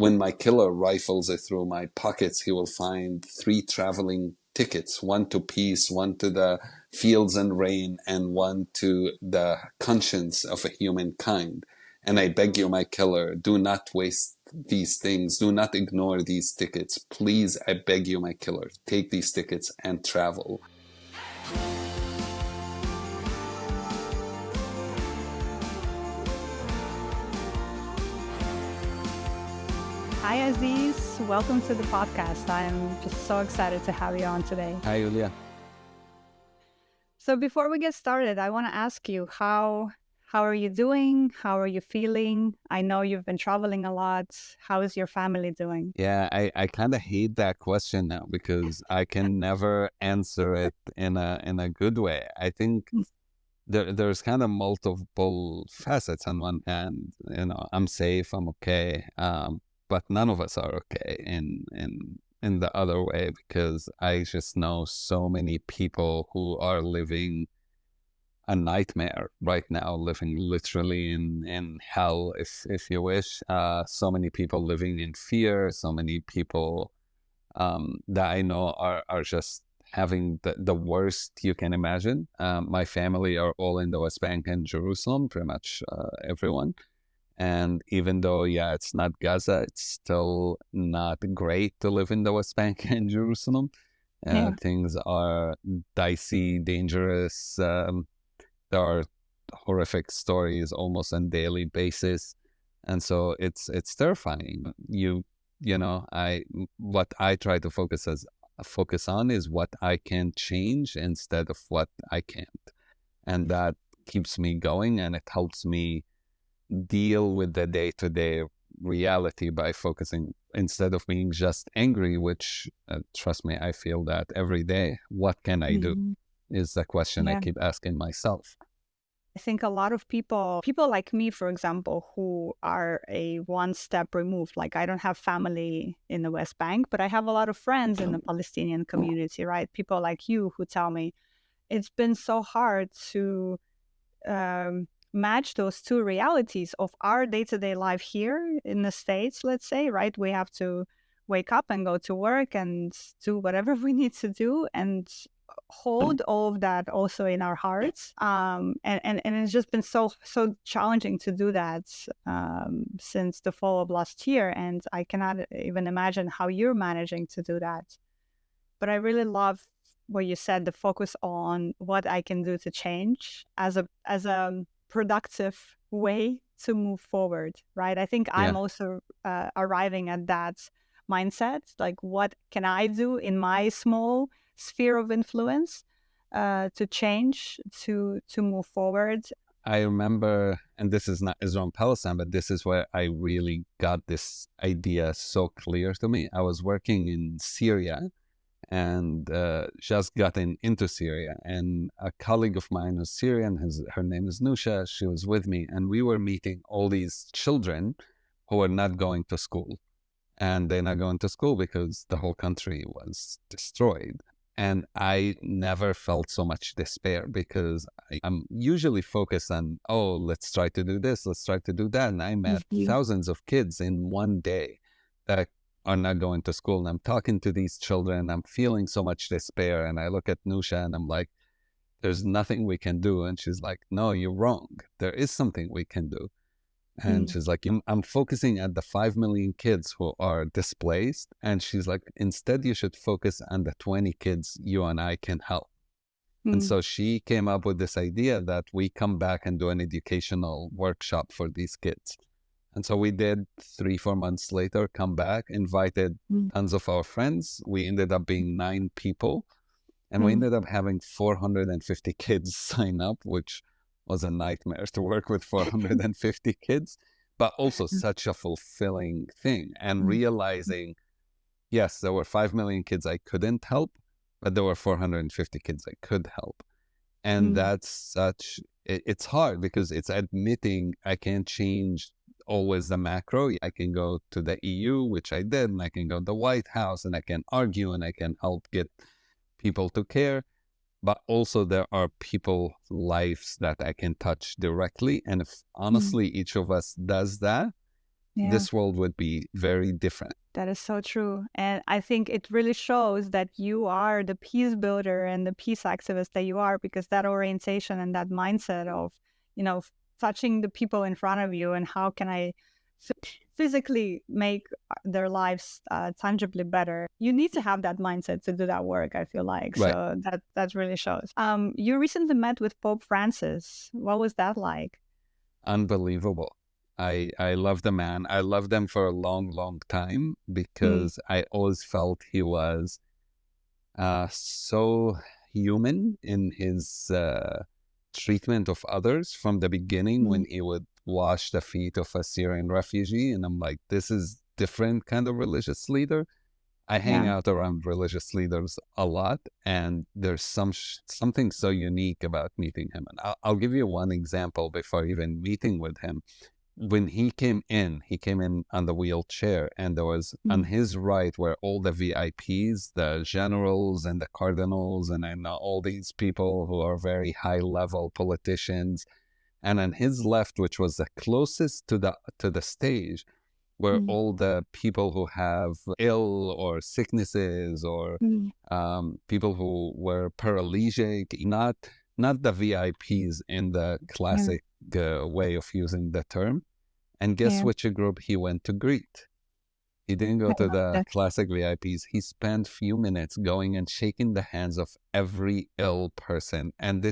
when my killer rifles it through my pockets, he will find 3 traveling tickets, one to peace, one to the fields and rain, and one to the conscience of a humankind. And I beg you, my killer, do not waste these things. Do not ignore these tickets. Please, I beg you, my killer, take these tickets and travel. Hi, Aziz. Welcome to the podcast. I'm just so excited to have you on today. Hi, Julia. So before we get started, I want to ask you, how are you doing? How are you feeling? I know you've been traveling a lot. How is your family doing? Yeah, I kind of hate that question now because I can never answer it in a good way. I think there's kind of multiple facets. On one hand, I'm safe, I'm okay, but none of us are okay in the other way, because I just know so many people who are living a nightmare right now, living literally in hell, if you wish. So many people living in fear, so many people that I know are just having the worst you can imagine. My family are all in the West Bank and Jerusalem, pretty much everyone. And even though, yeah, it's not Gaza, it's still not great to live in the West Bank and Jerusalem. Things are dicey, dangerous. There are horrific stories almost on daily basis. And so it's terrifying. What I try to focus on is what I can change instead of what I can't. And that keeps me going, and it helps me deal with the day-to-day reality by focusing, instead of being just angry, which trust me, I feel that every day. What can I do is the question I keep asking myself. I think a lot of people like me, for example, who are a one step removed. Like, I don't have family in the West Bank, but I have a lot of friends in the Palestinian community, right? People like you who tell me it's been so hard to match those two realities of our day-to-day life here in the States, let's say, right? We have to wake up and go to work and do whatever we need to do, and hold all of that also in our hearts. And it's just been so challenging to do that since the fall of last year. And I cannot even imagine how you're managing to do that. But I really love what you said, the focus on what I can do to change as a productive way to move forward, right? I think I'm also arriving at that mindset, like, what can I do in my small sphere of influence to change, to move forward. I remember, and this is not Israel and Palestine, but this is where I really got this idea so clear to me. I was working in Syria and just gotten into Syria, and a colleague of mine who's Syrian, her name is Nusha, she was with me, and we were meeting all these children who are not going to school. And they're not going to school because the whole country was destroyed. And I never felt so much despair, because I'm usually focused on, oh, let's try to do this, let's try to do that. And I met thousands of kids in one day that are not going to school. And I'm talking to these children, I'm feeling so much despair. And I look at Nusha and I'm like, there's nothing we can do. And she's like, no, you're wrong. There is something we can do. And she's like, I'm focusing at the 5 million kids who are displaced. And she's like, instead, you should focus on the 20 kids you and I can help. And so she came up with this idea that we come back and do an educational workshop for these kids. And so we did. 3-4 months later, come back, invited tons of our friends. We ended up being 9 people. And we ended up having 450 kids sign up, which was a nightmare to work with 450 kids, but also such a fulfilling thing. And realizing, yes, there were 5 million kids I couldn't help, but there were 450 kids I could help. And it's hard, because it's admitting I can't change always the macro. I can go to the EU, which I did, and I can go to the White House, and I can argue, and I can help get people to care. But also there are people's lives that I can touch directly. And if honestly each of us does that, Yeah. this world would be very different. That is so true. And I think it really shows that you are the peace builder and the peace activist that you are, because that orientation and that mindset of, you know, touching the people in front of you and how can I physically make their lives tangibly better. You need to have that mindset to do that work, I feel like. Right. So that really shows. You recently met with Pope Francis. What was that like? Unbelievable. I love the man. I loved them for a long time because I always felt he was so human in his treatment of others from the beginning when he would wash the feet of a Syrian refugee. And I'm like, this is different kind of religious leader. I hang out around religious leaders a lot, and there's something so unique about meeting him. And I'll give you one example before even meeting with him. When he came in on the wheelchair, and there was on his right were all the VIPs, the generals and the cardinals, and I know all these people who are very high level politicians. And on his left, which was the closest to the stage, were all the people who have ill or sicknesses or people who were paralytic, not the VIPs in the classic way of using the term. And guess which group he went to greet? He didn't go to the classic VIPs. He spent few minutes going and shaking the hands of every ill person. And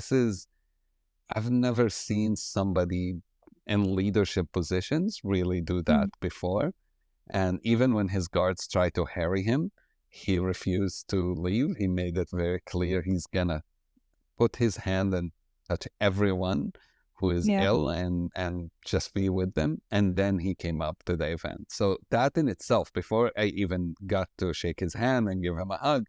I've never seen somebody in leadership positions really do that before. And even when his guards tried to harry him, he refused to leave. He made it very clear he's gonna put his hand and touch everyone who is ill and just be with them. And then he came up to the event. So that in itself, before I even got to shake his hand and give him a hug,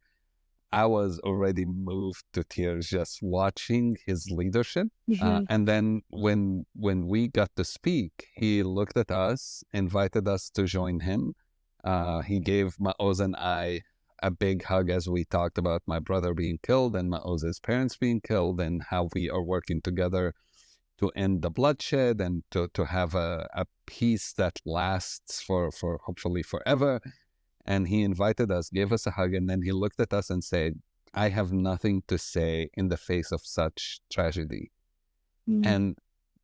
I was already moved to tears just watching his leadership. And then when we got to speak, he looked at us, invited us to join him. He gave Maoz and I a big hug as we talked about my brother being killed and Maoz's parents being killed, and how we are working together to end the bloodshed and to have a peace that lasts for hopefully forever. And he invited us, gave us a hug, and then he looked at us and said, I have nothing to say in the face of such tragedy. And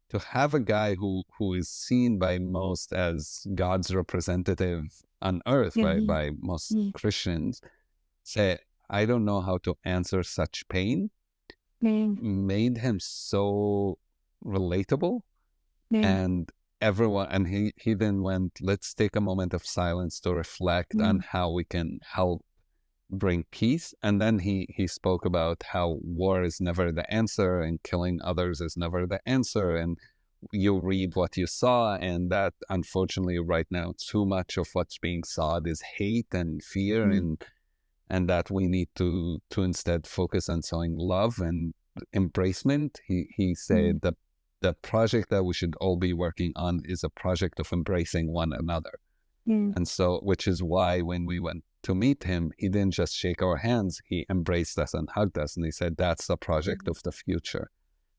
to have a guy who is seen by most as God's representative on earth, by most Christians, say, I don't know how to answer such pain, made him so relatable. And everyone, and he then went, let's take a moment of silence to reflect on how we can help bring peace. And then he spoke about how war is never the answer and killing others is never the answer, and you read what you saw, and that unfortunately right now too much of what's being sought is hate and fear, and that we need to instead focus on sowing love and embracement. He said that the project that we should all be working on is a project of embracing one another. And so, which is why when we went to meet him, he didn't just shake our hands, he embraced us and hugged us. And he said, that's the project of the future.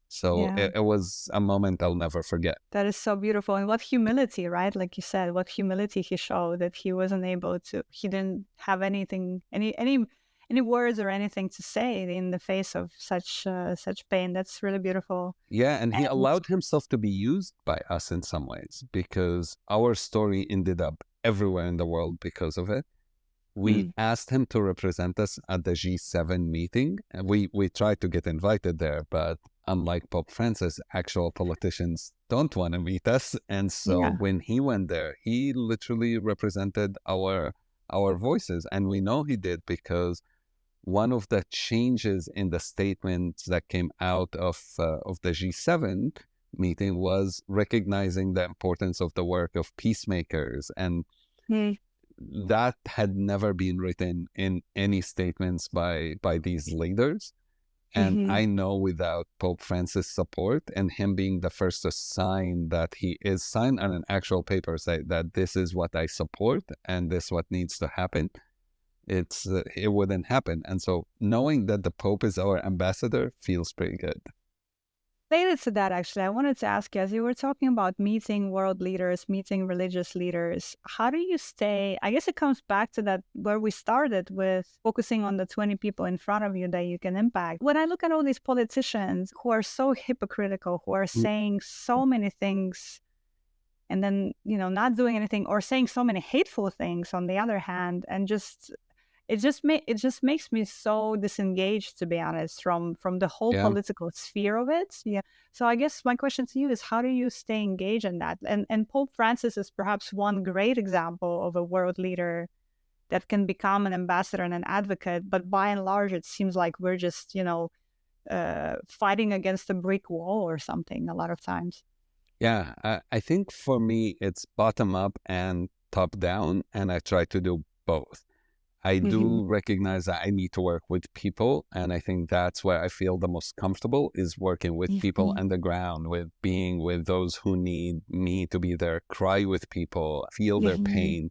So it was a moment I'll never forget. That is so beautiful. And what humility, right? Like you said, what humility he showed, that he wasn't able to, he didn't have anything, any words or anything to say in the face of such pain. That's really beautiful. Yeah, and he allowed himself to be used by us in some ways, because our story ended up everywhere in the world because of it. We asked him to represent us at the G7 meeting. We tried to get invited there, but unlike Pope Francis, actual politicians don't want to meet us. And so when he went there, he literally represented our voices. And we know he did because one of the changes in the statements that came out of the G7 meeting was recognizing the importance of the work of peacemakers. And that had never been written in any statements by these leaders. And I know without Pope Francis' support and him being the first to sign that he is signed on an actual paper, say that this is what I support and this what needs to happen, it wouldn't happen. And so knowing that the Pope is our ambassador feels pretty good. Related to that, actually, I wanted to ask you, as you were talking about meeting world leaders, meeting religious leaders, how do you stay? I guess it comes back to that where we started with focusing on the 20 people in front of you that you can impact. When I look at all these politicians who are so hypocritical, who are saying so many things and then, not doing anything, or saying so many hateful things on the other hand, and just it just makes me so disengaged, to be honest, from the whole Yeah. political sphere of it. Yeah. So I guess my question to you is, how do you stay engaged in that? And Pope Francis is perhaps one great example of a world leader that can become an ambassador and an advocate, but by and large it seems like we're just fighting against a brick wall or something a lot of times. Yeah, I think for me, it's bottom up and top down, and I try to do both. I Hmm. do recognize that I need to work with people, and I think that's where I feel the most comfortable is working with people Hmm. on the ground, with being with those who need me to be there, cry with people, feel their Hmm. pain,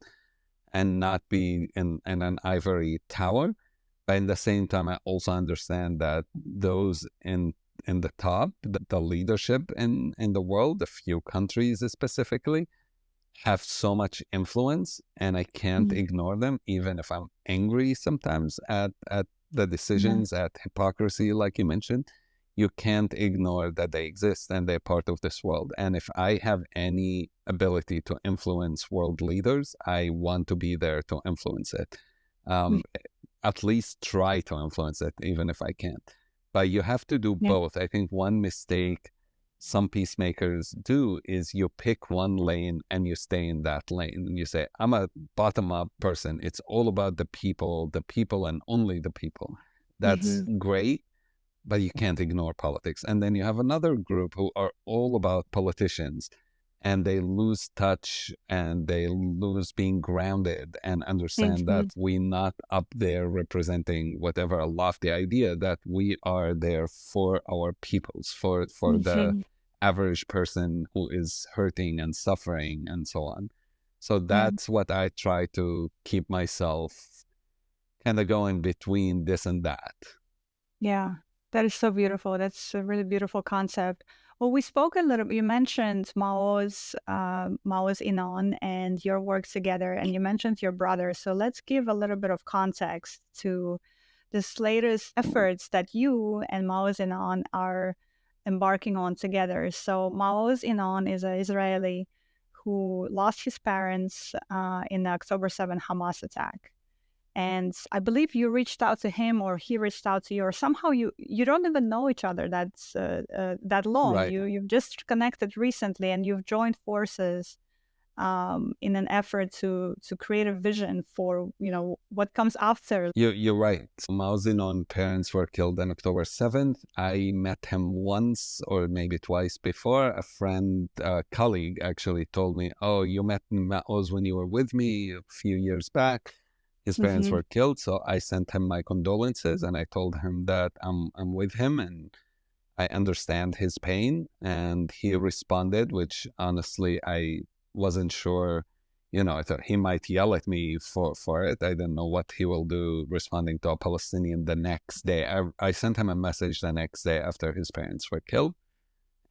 and not be in an ivory tower. But in the same time, I also understand that those in the top, the leadership in the world, a few countries specifically, have so much influence, and I can't Hmm. ignore them, even if I'm angry sometimes at the Yeah. decisions, at hypocrisy, like you mentioned. You can't ignore that they exist and they're part of this world. And if I have any ability to influence world leaders, I want to be there to influence it. Um, at least try to influence it, even if I can't. But you have to do Yeah. both. I think one mistake some peacemakers do is you pick one lane and you stay in that lane. And you say, I'm a bottom up person. It's all about the people and only the people. That's Hmm. great, but you can't ignore politics. And then you have another group who are all about politicians, and they lose touch and they lose being grounded and understand that Hmm. we're not up there representing whatever lofty idea, that we are there for our peoples, for the Hmm. average person who is hurting and suffering and so on. So Yeah. that's what I try to keep myself kind of going between this and that. Yeah, that is so beautiful. That's a really beautiful concept. Well, we spoke a little. You mentioned Maoz Inon and your work together, and you mentioned your brother. So let's give a little bit of context to this latest efforts that you and Maoz Inon are embarking on together. So Maoz Inon is an Israeli who lost his parents in the October 7 Hamas attack. And I believe you reached out to him, or he reached out to you, or somehow you don't even know each other that long. Right. You've just connected recently, and you've joined forces in an effort to create a vision for what comes after. You're right. Maoz Inon parents were killed on October 7th. I met him once or maybe twice before. A friend, a colleague actually told me, oh, you met Maoz when you were with me a few years back. His parents Hmm. were killed. So I sent him my condolences and I told him that I'm with him and I understand his pain. And he responded, which honestly, I wasn't sure. I thought he might yell at me for it. I didn't know what he will do responding to a Palestinian the next day. I sent him a message the next day after his parents were killed.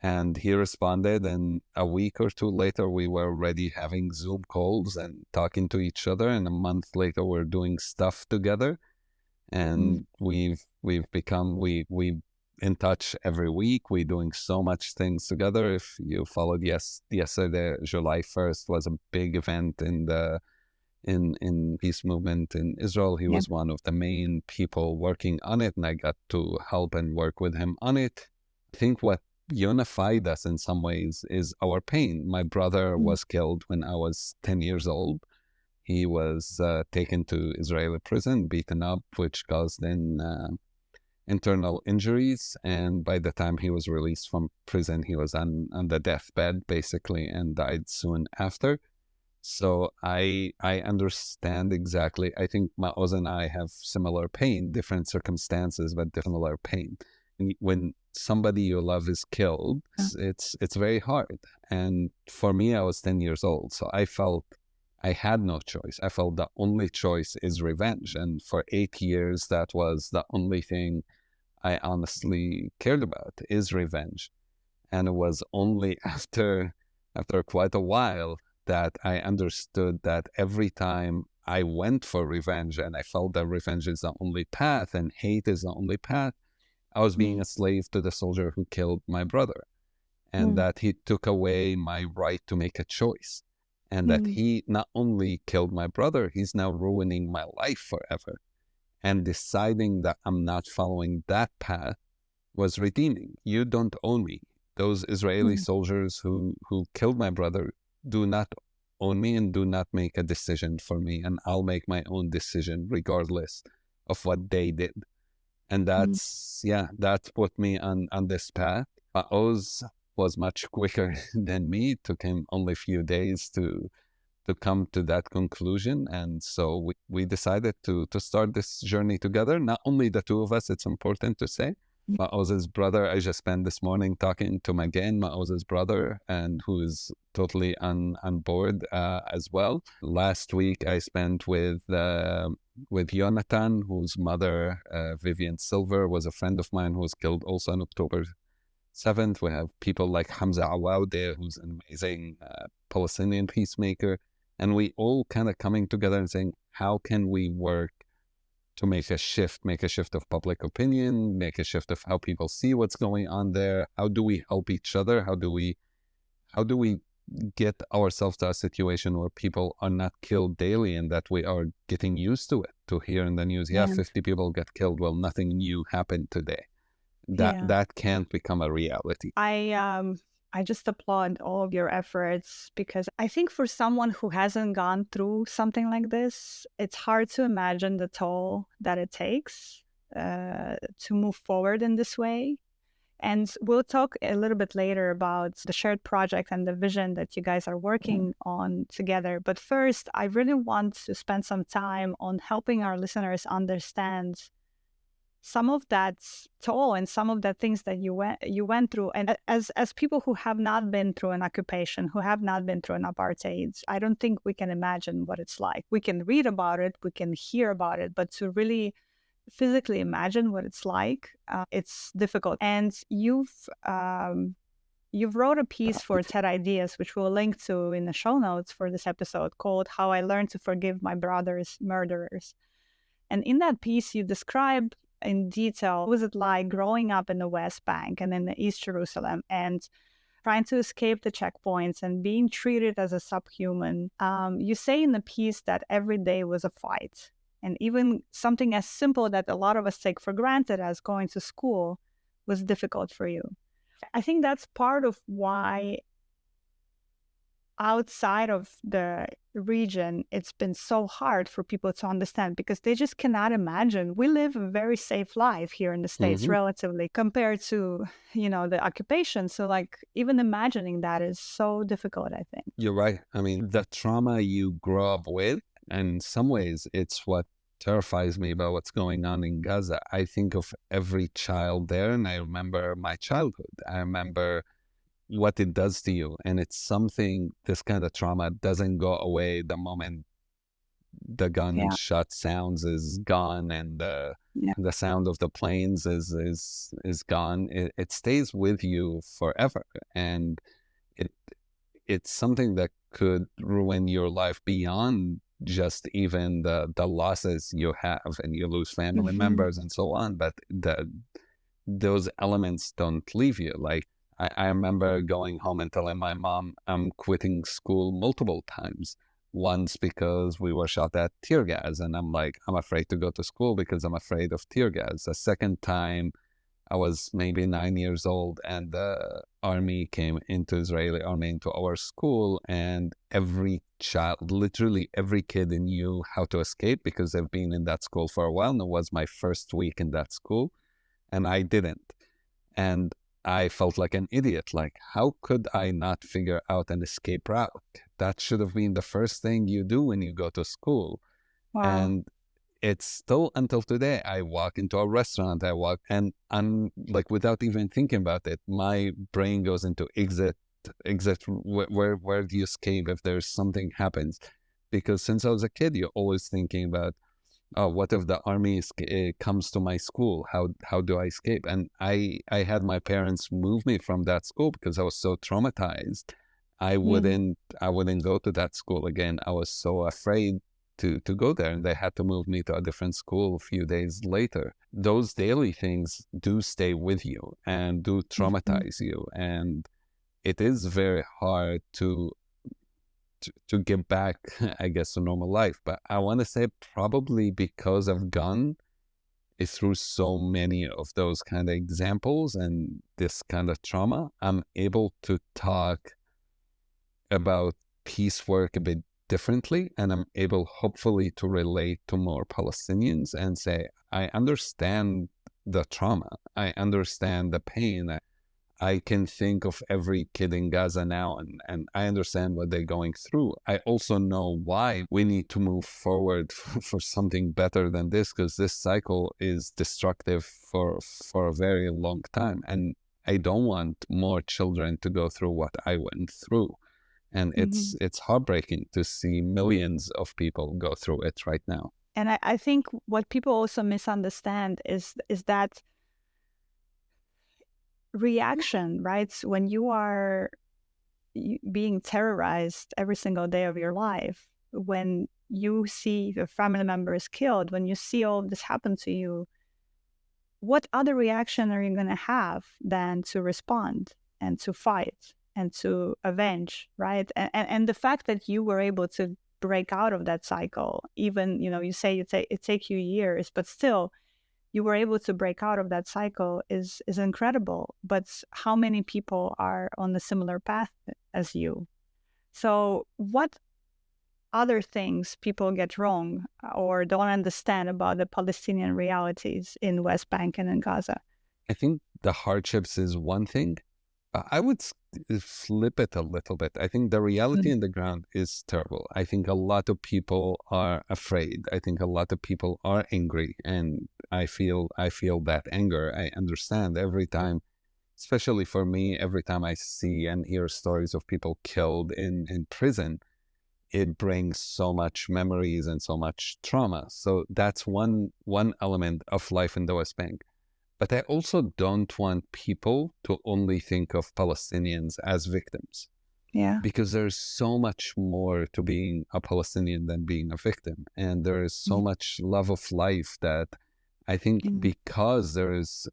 And he responded. And a week or two later, we were already having Zoom calls and talking to each other. And a month later, we're doing stuff together, and we've become we in touch every week. We're doing so much things together. If you followed, yesterday, July 1st was a big event in peace movement in Israel. He Yeah. was one of the main people working on it, and I got to help and work with him on it. I think what unified us in some ways is our pain. My brother Mm. was killed when I was 10 years old. He was taken to Israeli prison, beaten up, which caused internal injuries. And by the time he was released from prison, he was on the deathbed, basically, and died soon after. So I understand exactly. I think Maoz and I have similar pain, different circumstances, but similar pain. And when somebody you love is killed, Yeah. it's very hard. And for me, I was 10 years old, so I felt I had no choice. I felt the only choice is revenge. And for 8 years, that was the only thing I honestly cared about, is revenge. And it was only after quite a while that I understood that every time I went for revenge and I felt that revenge is the only path and hate is the only path, I was being Mm, a slave to the soldier who killed my brother, and mm, that he took away my right to make a choice. And that mm, he not only killed my brother, he's now ruining my life forever. And deciding that I'm not following that path was redeeming. You don't own me. Those Israeli mm. soldiers who killed my brother do not own me and do not make a decision for me. And I'll make my own decision regardless of what they did. And Mm. that's put me on this path. Maoz was much quicker than me. It took him only a few days to come to that conclusion. And so we decided to start this journey together. Not only the two of us, it's important to say. Maoz's brother, I just spent this morning talking to Magen, Maoz's brother, and who is totally on board as well. Last week, I spent with Jonathan, whose mother, Vivian Silver, was a friend of mine who was killed also on October 7th. We have people like Hamza Awaude, who's an amazing Palestinian peacemaker. And we all kind of coming together and saying, how can we work to make a shift of public opinion, make a shift of how people see what's going on there? How do we help each other? How do we get ourselves to a situation where people are not killed daily and that we are getting used to it, to hear in the news, Yeah, 50 people get killed. Well, nothing new happened today. yeah. That can't become a reality. I just applaud all of your efforts because I think for someone who hasn't gone through something like this, it's hard to imagine the toll that it takes to move forward in this way. And we'll talk a little bit later about the shared project and the vision that you guys are working on together. But first, I really want to spend some time on helping our listeners understand some of that toll and some of the things that you went through. And as people who have not been through an occupation, who have not been through an apartheid, I don't think we can imagine what it's like. We can read about it, we can hear about it, but to really physically imagine what it's like, it's difficult. And you've wrote a piece for TED Ideas, which we'll link to in the show notes for this episode, called "How I Learned to Forgive My Brother's Murderers." And in that piece, you describe in detail what was it like growing up in the West Bank and in the East Jerusalem and trying to escape the checkpoints and being treated as a subhuman. You say in the piece that every day was a fight. And even something as simple that a lot of us take for granted as going to school was difficult for you. I think that's part of why outside of the region, it's been so hard for people to understand because they just cannot imagine. We live a very safe life here in the States, Mm-hmm. relatively, compared to, the occupation. So like even imagining that is so difficult, I think. You're right. I mean, the trauma you grow up with, and in some ways, it's what terrifies me about what's going on in Gaza. I think of every child there, and I remember my childhood. I remember what it does to you. And it's something, this kind of trauma doesn't go away the moment the Yeah. gunshot sounds is gone and Yeah. the sound of the planes is gone. It stays with you forever. And it it's something that could ruin your life beyond just even the losses you have, and you lose family Mm-hmm. members and so on. But those elements don't leave you. Like I remember going home and telling my mom I'm quitting school multiple times. Once because we were shot at tear gas, and I'm like, I'm afraid to go to school because I'm afraid of tear gas. A second time, I was maybe 9 years old, and the army came into Israeli army into our school, and every child, literally every kid, knew how to escape because they've been in that school for a while. And it was my first week in that school, and I didn't. And I felt like an idiot. Like, how could I not figure out an escape route? That should have been the first thing you do when you go to school. Wow. And it's still until today. I walk into a restaurant, and I'm like, without even thinking about it, my brain goes into exit. Where do you escape if there's something happens? Because since I was a kid, you're always thinking about oh, what if the army comes to my school? How do I escape? And I had my parents move me from that school because I was so traumatized. Mm-hmm. I wouldn't go to that school again. I was so afraid to go there, and they had to move me to a different school a few days later. Those daily things do stay with you and do Mm-hmm. traumatize you, and it is very hard to get back, I guess, to normal life. But I want to say probably because I've gone through so many of those kind of examples and this kind of trauma, I'm able to talk about peace work a bit differently, and I'm able hopefully to relate to more Palestinians and say, I understand the trauma, I understand the pain, I can think of every kid in Gaza now, and I understand what they're going through. I also know why we need to move forward for something better than this, because this cycle is destructive for a very long time. And I don't want more children to go through what I went through. And Mm-hmm. it's heartbreaking to see millions of people go through it right now. And I think what people also misunderstand is that reaction, right? When you are being terrorized every single day of your life, when you see your family members killed, when you see all of this happen to you, what other reaction are you going to have than to respond and to fight and to avenge, right? And the fact that you were able to break out of that cycle, even, you say it take you years, but still you were able to break out of that cycle is incredible. But how many people are on a similar path as you? So what other things people get wrong or don't understand about the Palestinian realities in West Bank and in Gaza? I think the hardships is one thing. I would flip it a little bit. I think the reality Mm. in the ground is terrible. I think a lot of people are afraid. I think a lot of people are angry, and I feel that anger. I understand every time, especially for me, every time I see and hear stories of people killed in prison, it brings so much memories and so much trauma. So that's one element of life in the West Bank. But I also don't want people to only think of Palestinians as victims, Yeah. because there's so much more to being a Palestinian than being a victim. And there is so Mm. much love of life that I think, Mm. because there's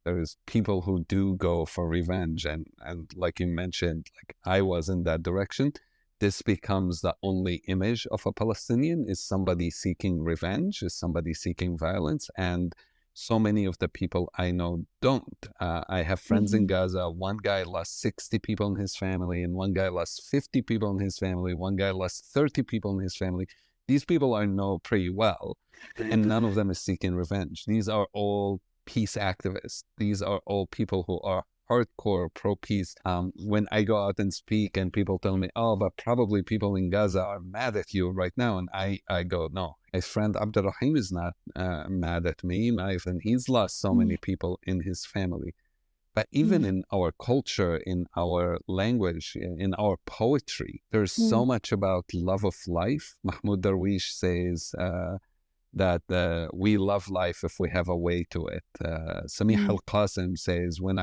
people who do go for revenge, and like you mentioned, like I was in that direction, this becomes the only image of a Palestinian, is somebody seeking revenge, is somebody seeking violence. And so many of the people I know don't. I have friends in Mhm. Gaza. One guy lost 60 people in his family, and one guy lost 50 people in his family. One guy lost 30 people in his family. These people I know pretty well, and none of them is seeking revenge. These are all peace activists. These are all people who are hardcore pro-peace. When I go out and speak and people tell me, oh, but probably people in Gaza are mad at you right now. And I go, no, my friend Abdurrahim is not mad at me. My friend, he's lost so Mm. many people in his family. But even Mm. in our culture, in our language, in our poetry, there's so Mm. much about love of life. Mahmoud Darwish says, that we love life if we have a way to it. Samih Mm. Al-Qasim says, when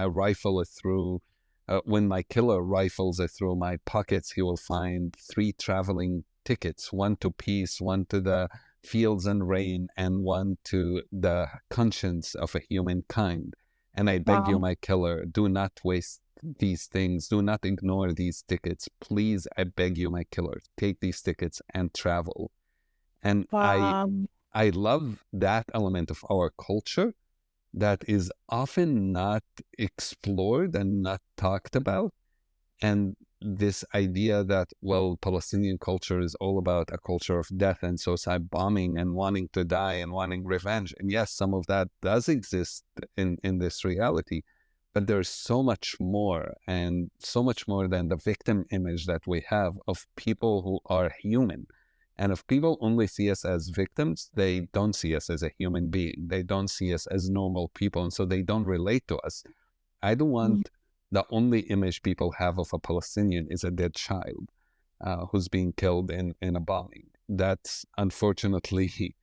my killer rifles it through my pockets, he will find 3 traveling tickets, one to peace, one to the fields and rain, and one to the conscience of a humankind. And I beg you, Wow. my killer, do not waste these things. Do not ignore these tickets. Please, I beg you, my killer, take these tickets and travel. And Wow. I love that element of our culture that is often not explored and not talked about. And this idea that, well, Palestinian culture is all about a culture of death and suicide bombing and wanting to die and wanting revenge. And yes, some of that does exist in this reality, but there's so much more, and so much more than the victim image that we have of people who are human. And if people only see us as victims, they don't see us as a human being. They don't see us as normal people. And so they don't relate to us. I don't Mm. want the only image people have of a Palestinian is a dead child who's being killed in a bombing. That's unfortunately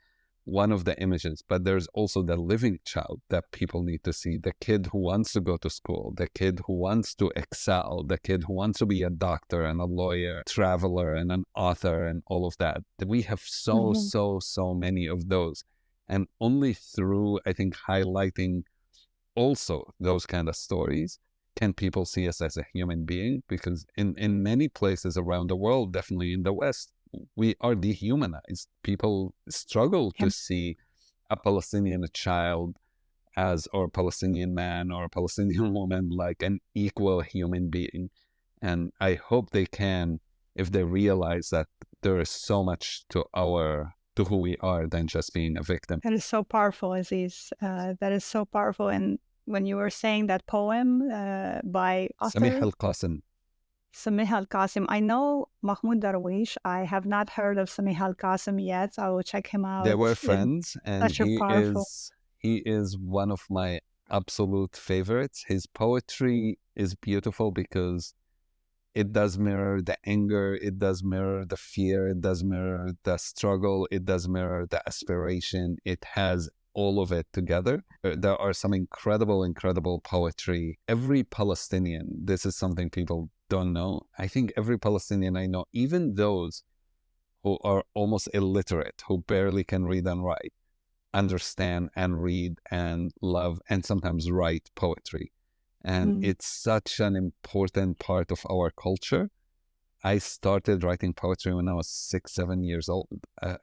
one of the images, but there's also the living child that people need to see, the kid who wants to go to school, the kid who wants to excel, the kid who wants to be a doctor and a lawyer, traveler and an author and all of that. We have so many of those. And only through, I think, highlighting also those kind of stories can people see us as a human being, because in many places around the world, definitely in the West, we are dehumanized. People struggle to see a Palestinian child as, or a Palestinian man or a Palestinian woman, like an equal human being. And I hope they can, if they realize that there is so much to who we are than just being a victim. That is so powerful, Aziz. That is so powerful. And when you were saying that poem by author Samih al-Qasim. Samih al-Qasim. I know Mahmoud Darwish. I have not heard of Samih al-Qasim yet. I will check him out. They were friends, and powerful... he is one of my absolute favorites. His poetry is beautiful because it does mirror the anger, it does mirror the fear, it does mirror the struggle, it does mirror the aspiration. It has all of it together. There are some incredible poetry. Every Palestinian, this is something people don't know. I think every Palestinian I know, even those who are almost illiterate, who barely can read and write, understand and read and love and sometimes write poetry. And it's such an important part of our culture. I started writing poetry when I was 6-7 years old.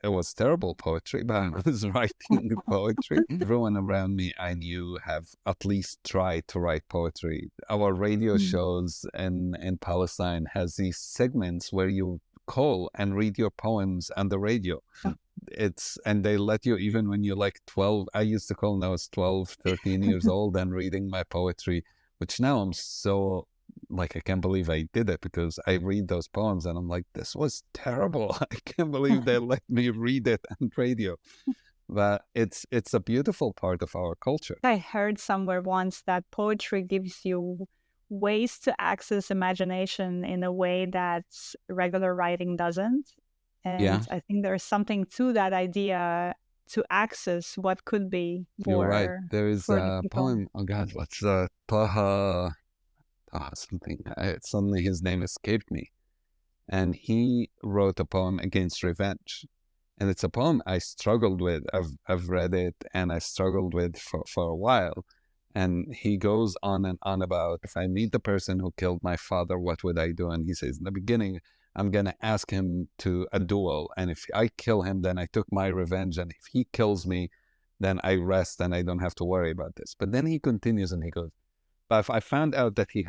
It was terrible poetry, but I was writing poetry. Everyone around me I knew have at least tried to write poetry. Our radio shows in Palestine has these segments where you call and read your poems on the radio. And they let you, even when you're like 12. I used to call when I was 12, 13 years old and reading my poetry, which now I'm so... like, I can't believe I did it, because I read those poems and I'm like, this was terrible. I can't believe they let me read it on radio. But it's a beautiful part of our culture. I heard somewhere once that poetry gives you ways to access imagination in a way that regular writing doesn't. And I think there's something to that idea, to access what could be for... You're right. There is a poem, oh God, what's Taha... something. Suddenly his name escaped me. And he wrote a poem against revenge. And it's a poem I struggled with. I've read it and I struggled with for a while. And he goes on and on about, if I meet the person who killed my father, what would I do? And he says, in the beginning, I'm going to ask him to a duel. And if I kill him, then I took my revenge. And if he kills me, then I rest and I don't have to worry about this. But then he continues and he goes, but if I found out that he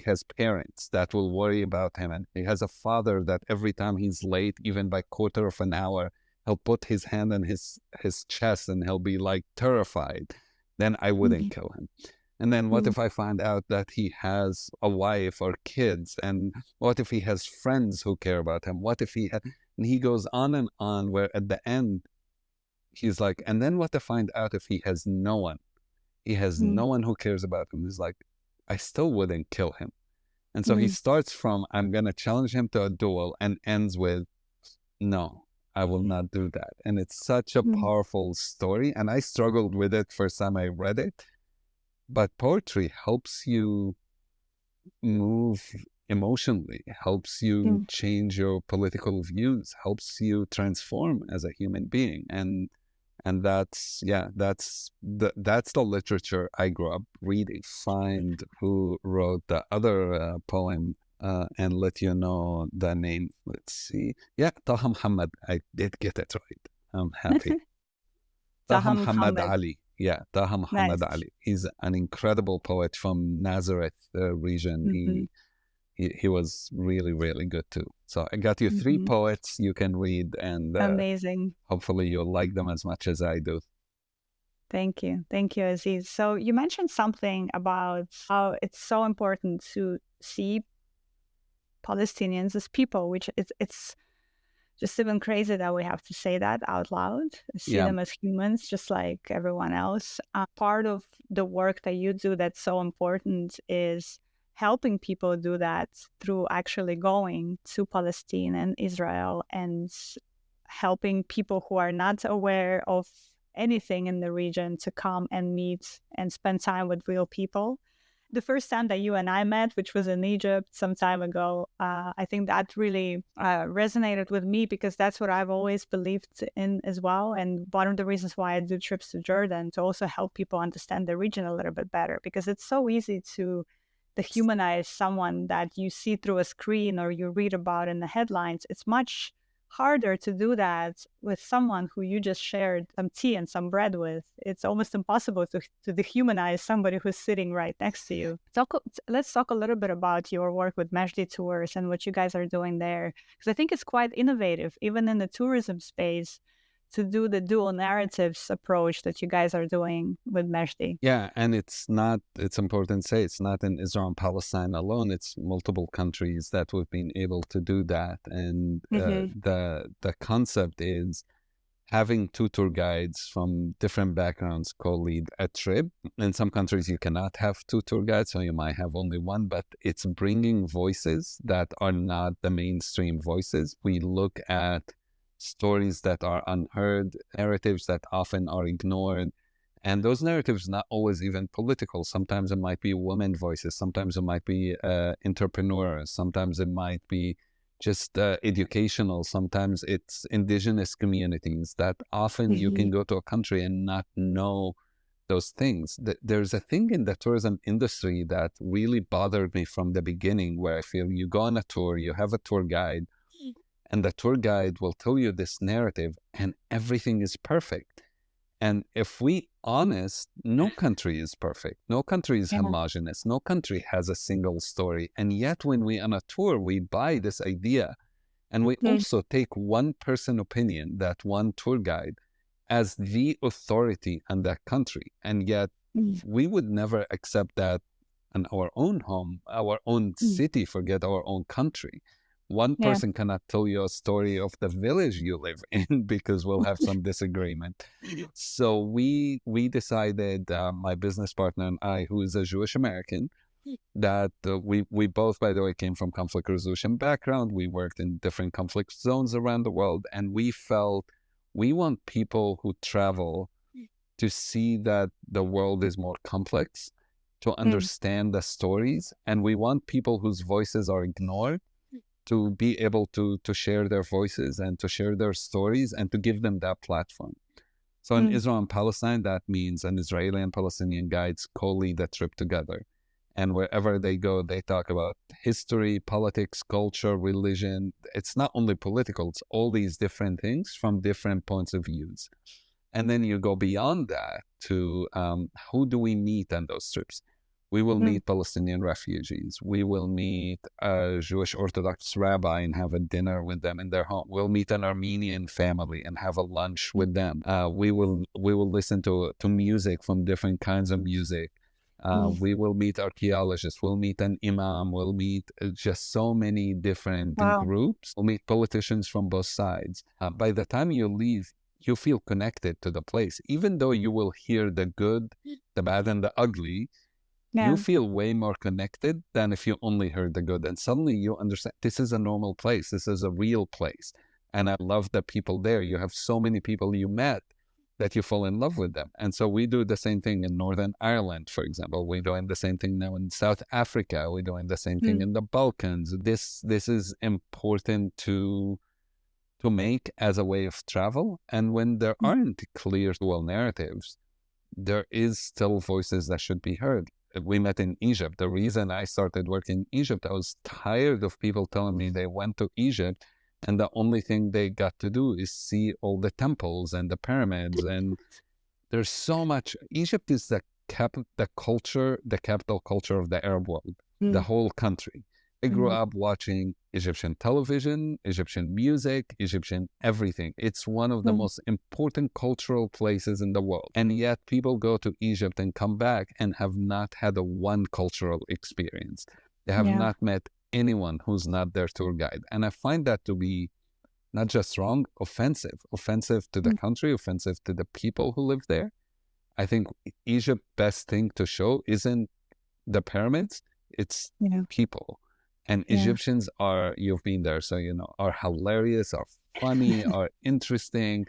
has parents that will worry about him, and he has a father that every time he's late, even by quarter of an hour, he'll put his hand on his chest and he'll be like terrified, then I wouldn't kill him. And then what if I find out that he has a wife or kids? And what if he has friends who care about him? What if he had... And he goes on and on, where at the end, he's like, and then what to find out if he has no one? He has no one who cares about him. He's like, I still wouldn't kill him. And so he starts from, I'm going to challenge him to a duel, and ends with, no, I will not do that. And it's such a powerful story. And I struggled with it first time I read it. But poetry helps you move emotionally, helps you change your political views, helps you transform as a human being. And that's the literature I grew up reading. Find who wrote the other poem and let you know the name. Let's see. Yeah, Taha Muhammad. I did get it right. I'm happy. Taha Muhammad Ali. Yeah, Taha Muhammad Ali. He's an incredible poet from Nazareth region. He was really, really good too. So I got you 3 poets you can read, and amazing. Hopefully you'll like them as much as I do. Thank you, Aziz. So you mentioned something about how it's so important to see Palestinians as people, which it's just even crazy that we have to say that out loud. See them as humans, just like everyone else. Part of the work that you do that's so important is helping people do that through actually going to Palestine and Israel and helping people who are not aware of anything in the region to come and meet and spend time with real people. The first time that you and I met, which was in Egypt some time ago, I think that really resonated with me, because that's what I've always believed in as well. And one of the reasons why I do trips to Jordan, to also help people understand the region a little bit better, because it's so easy to dehumanize someone that you see through a screen or you read about in the headlines. It's much harder to do that with someone who you just shared some tea and some bread with. It's almost impossible to dehumanize somebody who's sitting right next to you. Let's talk a little bit about your work with Mejdi Tours and what you guys are doing there, because I think it's quite innovative, even in the tourism space, to do the dual narratives approach that you guys are doing with Mejdi. Yeah, and it's important to say, it's not in Israel and Palestine alone. It's multiple countries that we've been able to do that. And the concept is having two tour guides from different backgrounds co-lead a trip. In some countries, you cannot have two tour guides, so you might have only one, but it's bringing voices that are not the mainstream voices. We look at stories that are unheard, narratives that often are ignored. And those narratives not always even political. Sometimes it might be women voices. Sometimes it might be entrepreneurs. Sometimes it might be just educational. Sometimes it's indigenous communities that often you can go to a country and not know those things. There's a thing in the tourism industry that really bothered me from the beginning, where I feel you go on a tour, you have a tour guide, and the tour guide will tell you this narrative and everything is perfect. And if we honest, no country is perfect. No country is homogenous. No country has a single story. And yet when we on a tour, we buy this idea, and we also take one person opinion, that one tour guide, as the authority in that country. And yet we would never accept that in our own home, our own city, forget our own country. One person cannot tell you a story of the village you live in because we'll have some disagreement. So we decided, my business partner and I, who is a Jewish American, that we both, by the way, came from conflict resolution background. We worked in different conflict zones around the world, and we felt we want people who travel to see that the world is more complex, to understand the stories, and we want people whose voices are ignored to be able to share their voices and to share their stories and to give them that platform. So in Israel and Palestine, that means an Israeli and Palestinian guides co-lead the trip together. And wherever they go, they talk about history, politics, culture, religion. It's not only political, it's all these different things from different points of views. And then you go beyond that to who do we meet on those trips? We will meet Palestinian refugees. We will meet a Jewish Orthodox rabbi and have a dinner with them in their home. We'll meet an Armenian family and have a lunch with them. We will listen to music, from different kinds of music. We will meet archaeologists. We'll meet an imam. We'll meet just so many different groups. We'll meet politicians from both sides. By the time you leave, you feel connected to the place. Even though you will hear the good, the bad, and the ugly, you feel way more connected than if you only heard the good. And suddenly you understand this is a normal place. This is a real place. And I love the people there. You have so many people you met that you fall in love with them. And so we do the same thing in Northern Ireland, for example. We're doing the same thing now in South Africa. We're doing the same thing in the Balkans. This is important to make as a way of travel. And when there aren't clear dual narratives, there is still voices that should be heard. We met in Egypt. The reason I started working in Egypt, I was tired of people telling me they went to Egypt and the only thing they got to do is see all the temples and the pyramids. And there's so much. Egypt is the capital culture of the Arab world, the whole country. I grew up watching Egyptian television, Egyptian music, Egyptian everything. It's one of the most important cultural places in the world. And yet people go to Egypt and come back and have not had a one cultural experience. They have not met anyone who's not their tour guide. And I find that to be not just wrong, offensive to the country, offensive to the people who live there. I think Egypt's best thing to show isn't the pyramids, it's people. And Egyptians are, you've been there, so you know, are hilarious, are funny or interesting.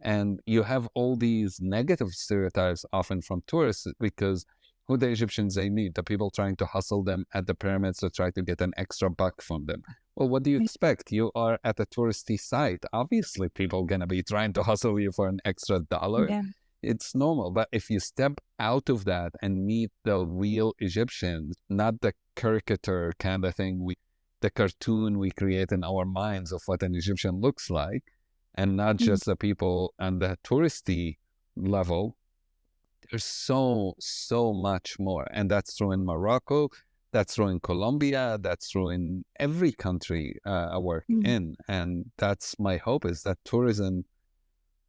And you have all these negative stereotypes often from tourists because who the Egyptians they meet, the people trying to hustle them at the pyramids to try to get an extra buck from them. Well, what do you expect? You are at a touristy site. Obviously, people going to be trying to hustle you for an extra dollar. Yeah. It's normal. But if you step out of that and meet the real Egyptians, not the caricature kind of thing, the cartoon we create in our minds of what an Egyptian looks like, and not just the people on the touristy level, there's so much more. And that's true in Morocco, that's true in Colombia, that's true in every country I work in. And that's my hope, is that tourism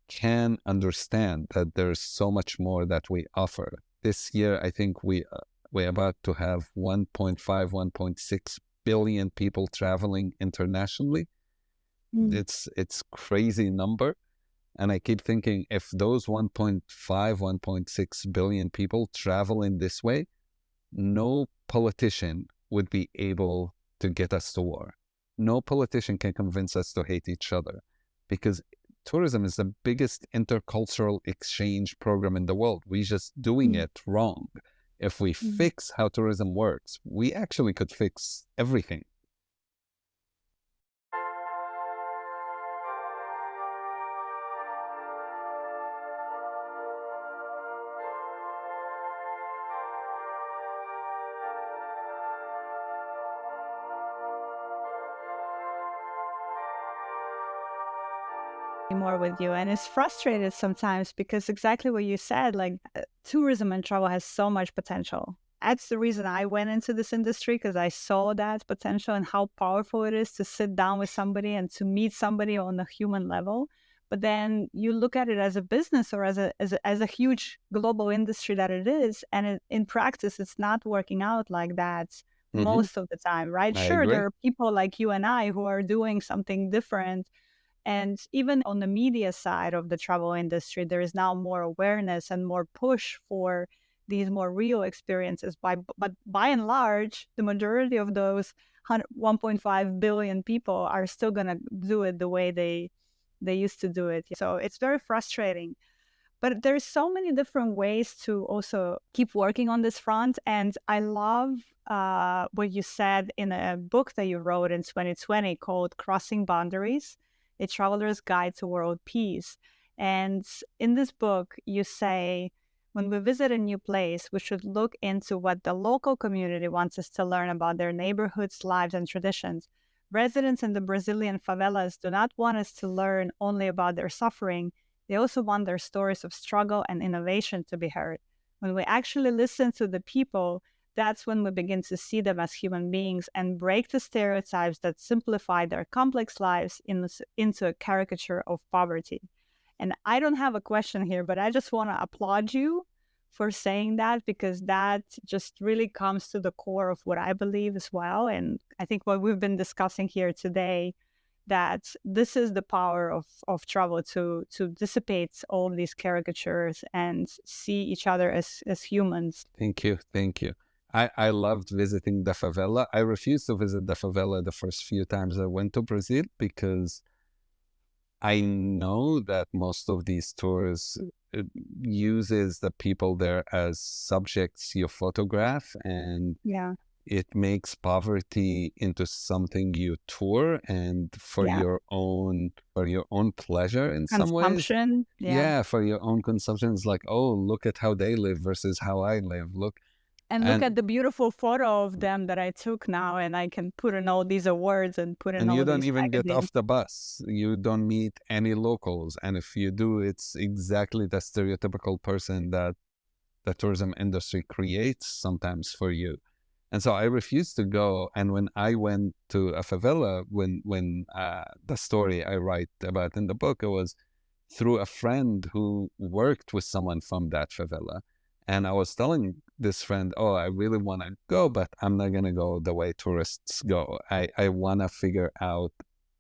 can understand that there's so much more that we offer. This year, I think we're about to have 1.5, 1.6 billion people traveling internationally. It's crazy number. And I keep thinking, if those 1.5, 1.6 billion people travel in this way, no politician would be able to get us to war. No politician can convince us to hate each other, because tourism is the biggest intercultural exchange program in the world. We're just doing it wrong. If we fix how tourism works, we actually could fix everything. More with you, and it's frustrated sometimes because exactly what you said, like tourism and travel has so much potential. That's the reason I went into this industry, because I saw that potential and how powerful it is to sit down with somebody and to meet somebody on a human level. But then you look at it as a business or as a huge global industry that it is, and in practice, it's not working out like that most of the time, right? I Sure, agree. there are people like you and I who are doing something different. And even on the media side of the travel industry, there is now more awareness and more push for these more real experiences. But by and large, the majority of those 1.5 billion people are still going to do it the way they used to do it. So it's very frustrating. But there's so many different ways to also keep working on this front. And I love what you said in a book that you wrote in 2020 called Crossing Boundaries: A Traveler's Guide to World Peace. And in this book, you say, when we visit a new place, we should look into what the local community wants us to learn about their neighborhoods, lives, and traditions. Residents in the Brazilian favelas do not want us to learn only about their suffering. They also want their stories of struggle and innovation to be heard. When we actually listen to the people, that's when we begin to see them as human beings and break the stereotypes that simplify their complex lives into a caricature of poverty. And I don't have a question here, but I just want to applaud you for saying that, because that just really comes to the core of what I believe as well. And I think what we've been discussing here today, that this is the power of travel to dissipate all these caricatures and see each other as humans. Thank you. Thank you. I loved visiting the favela. I refused to visit the favela the first few times I went to Brazil, because I know that most of these tours uses the people there as subjects you photograph, and it makes poverty into something you tour and for your own pleasure in some ways. Consumption. Yeah, for your own consumption. It's like, oh, look at how they live versus how I live. Look. And look at the beautiful photo of them that I took now, and I can put in all these awards and put in all these. And you don't even magazines. get off the bus. You don't meet any locals. And if you do, it's exactly the stereotypical person that the tourism industry creates sometimes for you. And so I refused to go. And when I went to a favela, when the story I write about in the book, it was through a friend who worked with someone from that favela. And I was telling this friend, oh, I really want to go, but I'm not going to go the way tourists go. I want to figure out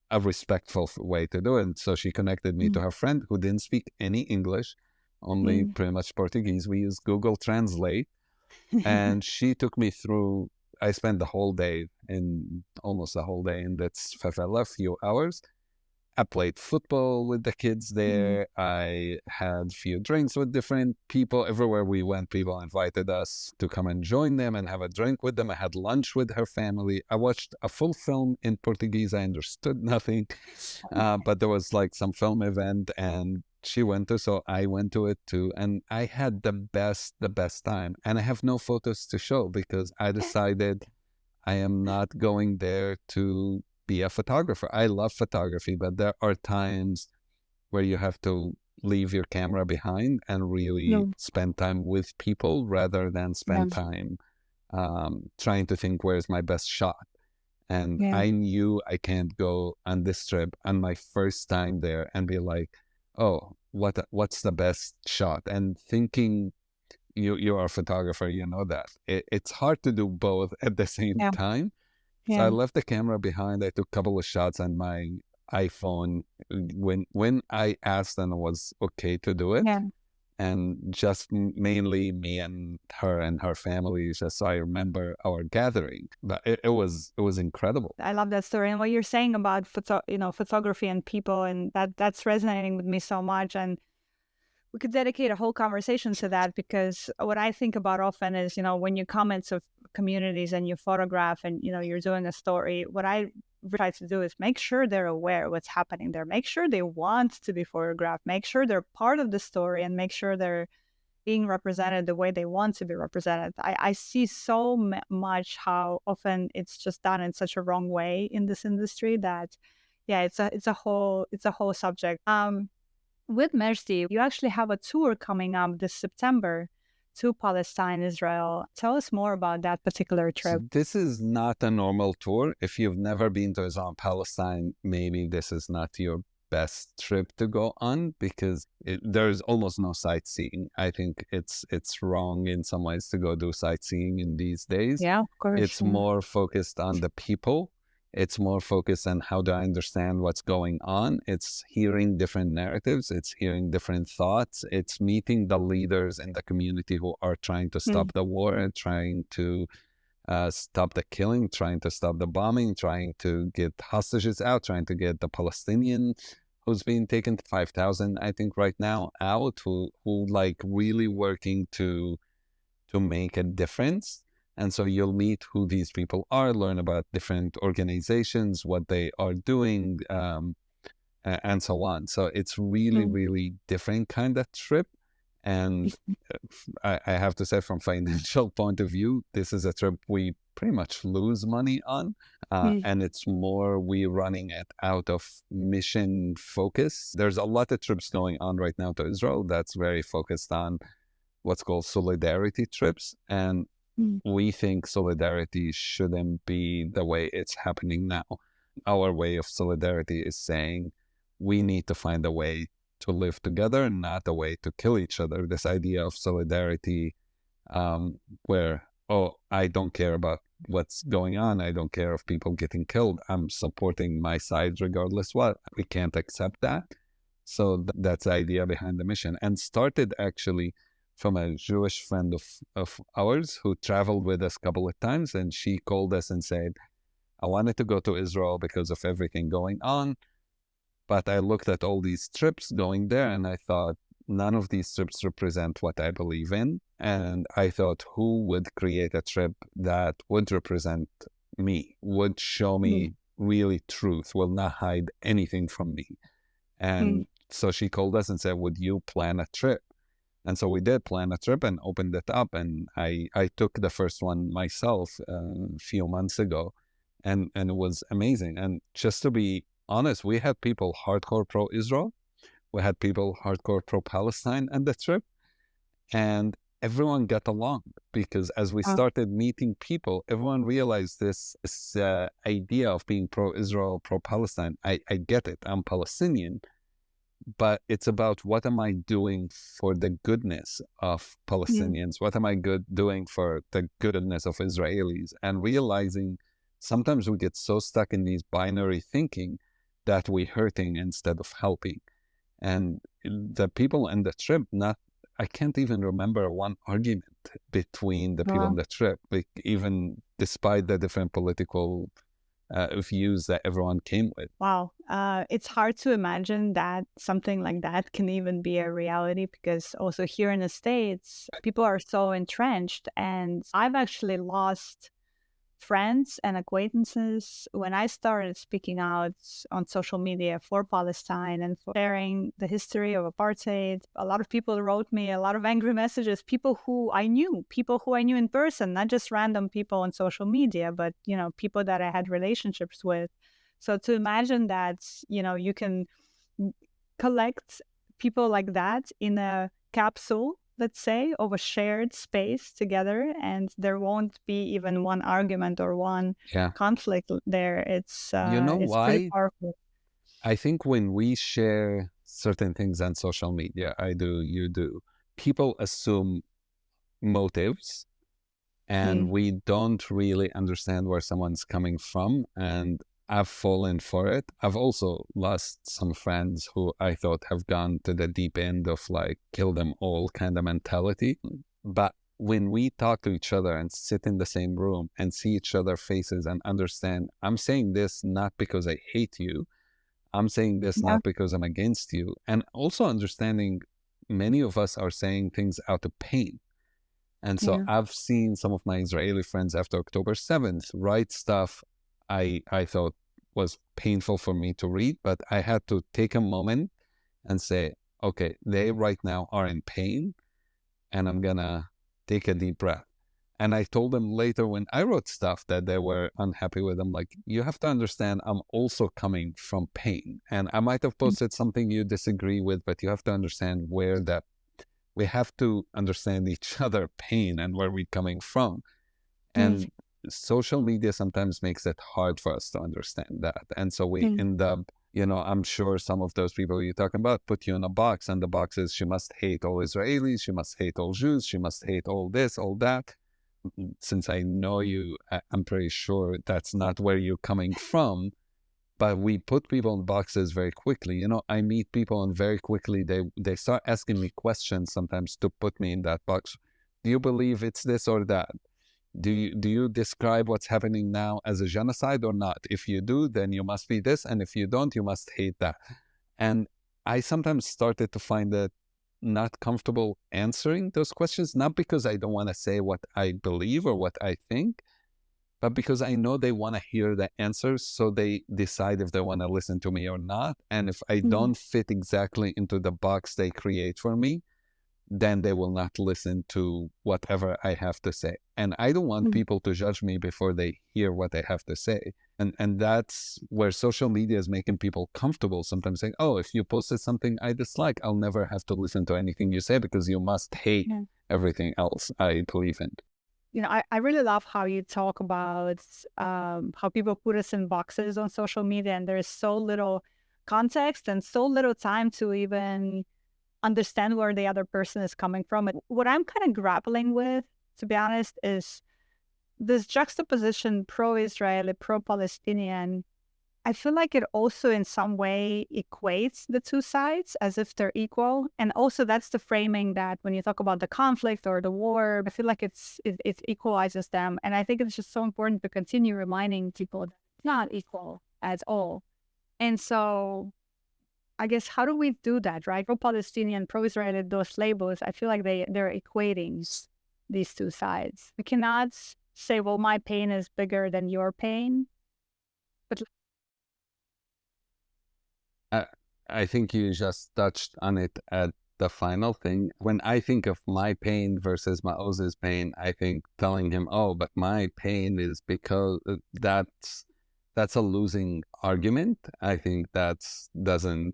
a respectful way to do it. And so she connected me to her friend who didn't speak any English, only pretty much Portuguese. We used Google Translate. And she took me through, I spent almost the whole day in this favela, a few hours. I played football with the kids Mm. there. I had a few drinks with different people. Everywhere we went, people invited us to come and join them and have a drink with them. I had lunch with her family. I watched a full film in Portuguese. I understood nothing, but there was like some film event and she went to, so I went to it too. And I had the best time. And I have no photos to show because I decided I am not going there to be a photographer. I love photography, but there are times where you have to leave your camera behind and really No. spend time with people rather than Yeah. spend time trying to think where's my best shot. And Yeah. I knew I can't go on this trip on my first time there and be like, oh, what's the best shot? And thinking you are a photographer, you know that it's hard to do both at the same Yeah. time. So I Yeah. left the camera behind. I took a couple of shots on my iPhone when I asked and it was okay to do it. Yeah. And just mainly me and her family. Just so I remember our gathering, but it was incredible. I love that story. And what you're saying about photography and people, and that's resonating with me so much. And we could dedicate a whole conversation to that, because what I think about often is, when you comment to communities and you photograph and, you're doing a story, what I try to do is make sure they're aware what's happening there, make sure they want to be photographed, make sure they're part of the story, and make sure they're being represented the way they want to be represented. I see so much how often it's just done in such a wrong way in this industry that, yeah, it's a whole subject. With Mejdi, you actually have a tour coming up this September to Palestine, Israel. Tell us more about that particular So trip. this is not a normal tour. If you've never been to Israel and Palestine, maybe this is not your best trip to go on because there's almost no sightseeing. I think it's wrong in some ways to go do sightseeing in these days. Yeah, of course. It's more focused on the people. It's more focused on how do I understand what's going on. It's hearing different narratives. It's hearing different thoughts. It's meeting the leaders in the community who are trying to Mm, stop the war, trying to stop the killing, trying to stop the bombing, trying to get hostages out, trying to get the Palestinian who's being taken, 5,000, I think, right now out, who like really working to make a difference. And so you'll meet who these people are, learn about different organizations, what they are doing, and so on. So it's really, mm, really different kind of trip. And I have to say, from financial point of view, this is a trip we pretty much lose money on. mm, And it's more we running it out of mission focus. There's a lot of trips going on right now to Israel that's very focused on what's called solidarity trips. And mm, we think solidarity shouldn't be the way it's happening now. Our way of solidarity is saying we need to find a way to live together, not a way to kill each other. This idea of solidarity, where, oh, I don't care about what's going on. I don't care if people getting killed. I'm supporting my side regardless what. We can't accept that. So that's the idea behind the mission, and started actually from a Jewish friend of ours who traveled with us a couple of times. And she called us and said, I wanted to go to Israel because of everything going on. But I looked at all these trips going there and I thought, none of these trips represent what I believe in. And I thought, who would create a trip that would represent me, would show mm, me really truth, will not hide anything from me. mm, And so she called us and said, would you plan a trip? And so we did plan a trip and opened it up. And I took the first one myself a few months ago. And it was amazing. And just to be honest, we had people hardcore pro-Israel. We had people hardcore pro-Palestine on the trip. And everyone got along because as we uh, started meeting people, everyone realized this idea of being pro-Israel, pro-Palestine. I get it. I'm Palestinian. But it's about what am I doing for the goodness of mm, Palestinians? What am I doing for the goodness of Israelis? And realizing sometimes we get so stuck in these binary thinking that we're hurting instead of helping. And the people in the trip, I can't even remember one argument between the people uh, on the trip, like even despite the different political views that everyone came with. Wow. It's hard to imagine that something like that can even be a reality, because also here in the States, people are so entrenched. And I've actually lost friends and acquaintances when I started speaking out on social media for Palestine and for sharing the history of apartheid. A lot of people wrote me a lot of angry messages, people who I knew in person, not just random people on social media, but, people that I had relationships with. So to imagine that, you can collect people like that in a capsule, let's say, of a shared space together, and there won't be even one argument or one conflict there. It's it's pretty why? powerful. I think when we share certain things on social media, I do, you do, people assume motives, and we don't really understand where someone's coming from. And I've fallen for it. I've also lost some friends who I thought have gone to the deep end of like kill them all kind of mentality. But when we talk to each other and sit in the same room and see each other's faces and understand, I'm saying this not because I hate you. I'm saying this not because I'm against you. And also understanding many of us are saying things out of pain. And so I've seen some of my Israeli friends after October 7th write stuff I thought was painful for me to read, but I had to take a moment and say, okay, they right now are in pain, and I'm gonna take a deep breath. And I told them later when I wrote stuff that they were unhappy with, I'm like, you have to understand I'm also coming from pain. And I might have posted something you disagree with, but you have to understand where that, we have to understand each other pain and where we're coming from. And social media sometimes makes it hard for us to understand that. And so we end up, I'm sure some of those people you're talking about put you in a box, and the box is she must hate all Israelis, she must hate all Jews, she must hate all this, all that. Since I know you, I'm pretty sure that's not where you're coming from. But we put people in boxes very quickly. I meet people and very quickly they start asking me questions sometimes to put me in that box. Do you believe it's this or that? Do you describe what's happening now as a genocide or not? If you do, then you must be this, and if you don't, you must hate that. And I sometimes started to find that not comfortable answering those questions, not because I don't want to say what I believe or what I think, but because I know they want to hear the answers, so they decide if they want to listen to me or not. And if I don't fit exactly into the box they create for me, then they will not listen to whatever I have to say. And I don't want people to judge me before they hear what I have to say. And that's where social media is making people comfortable, sometimes saying, oh, if you posted something I dislike, I'll never have to listen to anything you say because you must hate everything else I believe in. I really love how you talk about how people put us in boxes on social media, and there is so little context and so little time to even understand where the other person is coming from. And what I'm kind of grappling with, to be honest, is this juxtaposition pro-Israeli, pro-Palestinian. I feel like it also in some way equates the two sides as if they're equal. And also that's the framing that when you talk about the conflict or the war, I feel like it equalizes them. And I think it's just so important to continue reminding people that it's not equal at all. And so I guess, how do we do that, right? Pro-Palestinian, pro-Israeli, those labels, I feel like they're equating these two sides. We cannot say, well, my pain is bigger than your pain. But I think you just touched on it at the final thing. When I think of my pain versus Maoz's pain, I think telling him, oh, but my pain is because that's a losing argument. I think that doesn't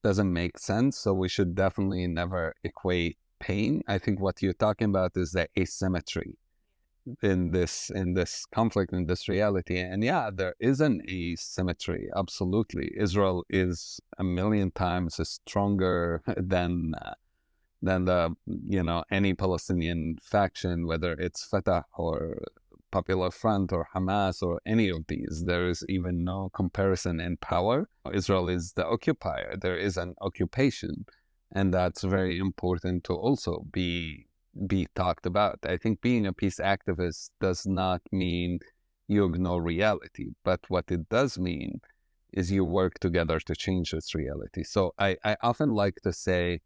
make sense. So we should definitely never equate pain. I think what you're talking about is the asymmetry in this conflict, in this reality. And yeah, there is an asymmetry. Absolutely. Israel is a million times stronger than the any Palestinian faction, whether it's Fatah or Popular Front or Hamas or any of these. There is even no comparison in power. Israel is the occupier. There is an occupation, and that's very important to also be talked about. I think being a peace activist does not mean you ignore reality. But what it does mean is you work together to change this reality. So I often like to say,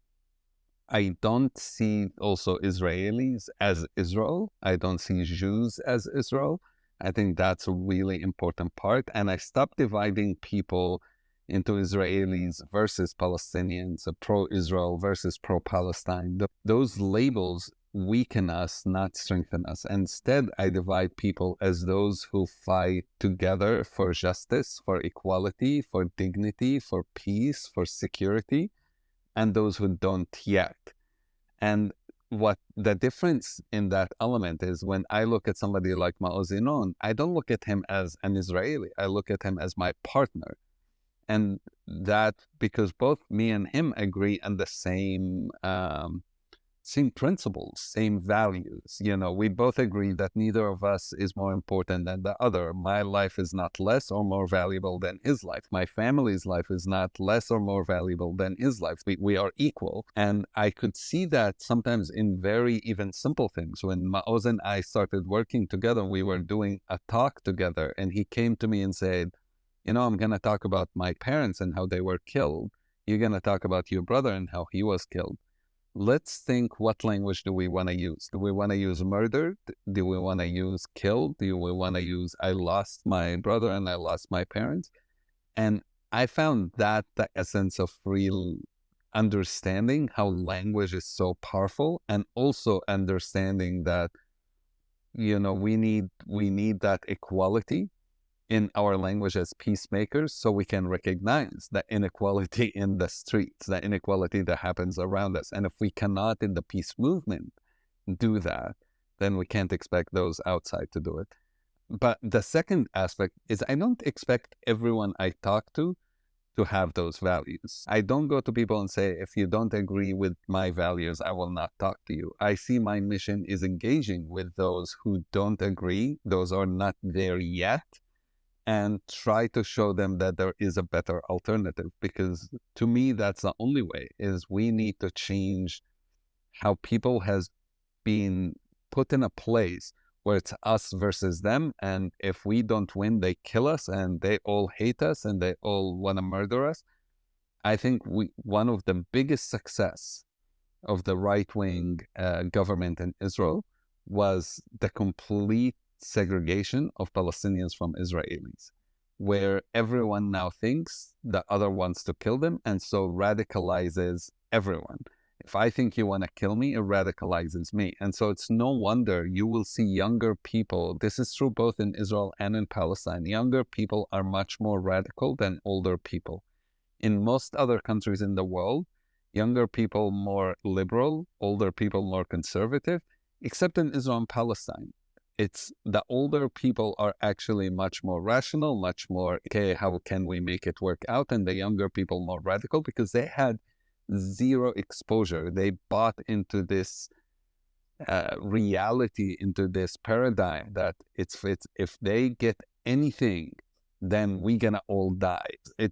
I don't see also Israelis as Israel. I don't see Jews as Israel. I think that's a really important part. And I stopped dividing people into Israelis versus Palestinians, pro-Israel versus pro-Palestine. Those labels weaken us, not strengthen us. Instead, I divide people as those who fight together for justice, for equality, for dignity, for peace, for security, and those who don't yet. And what the difference in that element is, when I look at somebody like Maoz Inon, I don't look at him as an Israeli. I look at him as my partner. And that because both me and him agree on the same principles, same values. You know, we both agree that neither of us is more important than the other. My life is not less or more valuable than his life. My family's life is not less or more valuable than his life. We are equal. And I could see that sometimes in very even simple things. When Maoz and I started working together, we were doing a talk together, and he came to me and said, you know, I'm going to talk about my parents and how they were killed. You're going to talk about your brother and how he was killed. Let's think, what language do we want to use? Do we want to use murder? Do we want to use killed? Do we want to use I lost my brother and I lost my parents? And I found that the essence of real understanding how language is so powerful, and also understanding that, you know, we need that equality in our language as peacemakers, so we can recognize the inequality in the streets, the inequality that happens around us. And if we cannot in the peace movement do that, then we can't expect those outside to do it. But the second aspect is, I don't expect everyone I talk to have those values. I don't go to people and say, if you don't agree with my values, I will not talk to you. I see my mission is engaging with those who don't agree, those are not there yet, and try to show them that there is a better alternative. Because to me, that's the only way, is we need to change how people has been put in a place where it's us versus them. And if we don't win, they kill us and they all hate us and they all want to murder us. I think one of the biggest success of the right-wing government in Israel was the complete segregation of Palestinians from Israelis, where everyone now thinks the other wants to kill them, and so radicalizes everyone. If I think you want to kill me, it radicalizes me. And so it's no wonder you will see younger people. This is true both in Israel and in Palestine. Younger people are much more radical than older people. In most other countries in the world, younger people more liberal, older people more conservative, except in Israel and Palestine. It's the older people are actually much more rational, much more, okay, how can we make it work out? And the younger people more radical, because they had zero exposure. They bought into this reality, into this paradigm that if they get anything, then we're gonna all die.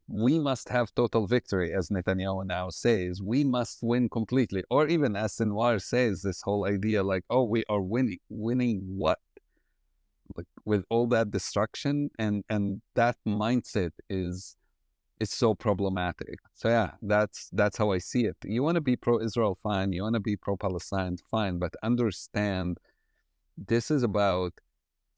We must have total victory, as Netanyahu now says. We must win completely. Or even as Sinwar says, this whole idea like, oh, we are winning. Winning what? Like, with all that destruction, and that mindset is so problematic. So yeah, that's how I see it. You want to be pro-Israel, fine. You want to be pro-Palestine, fine. But understand, this is about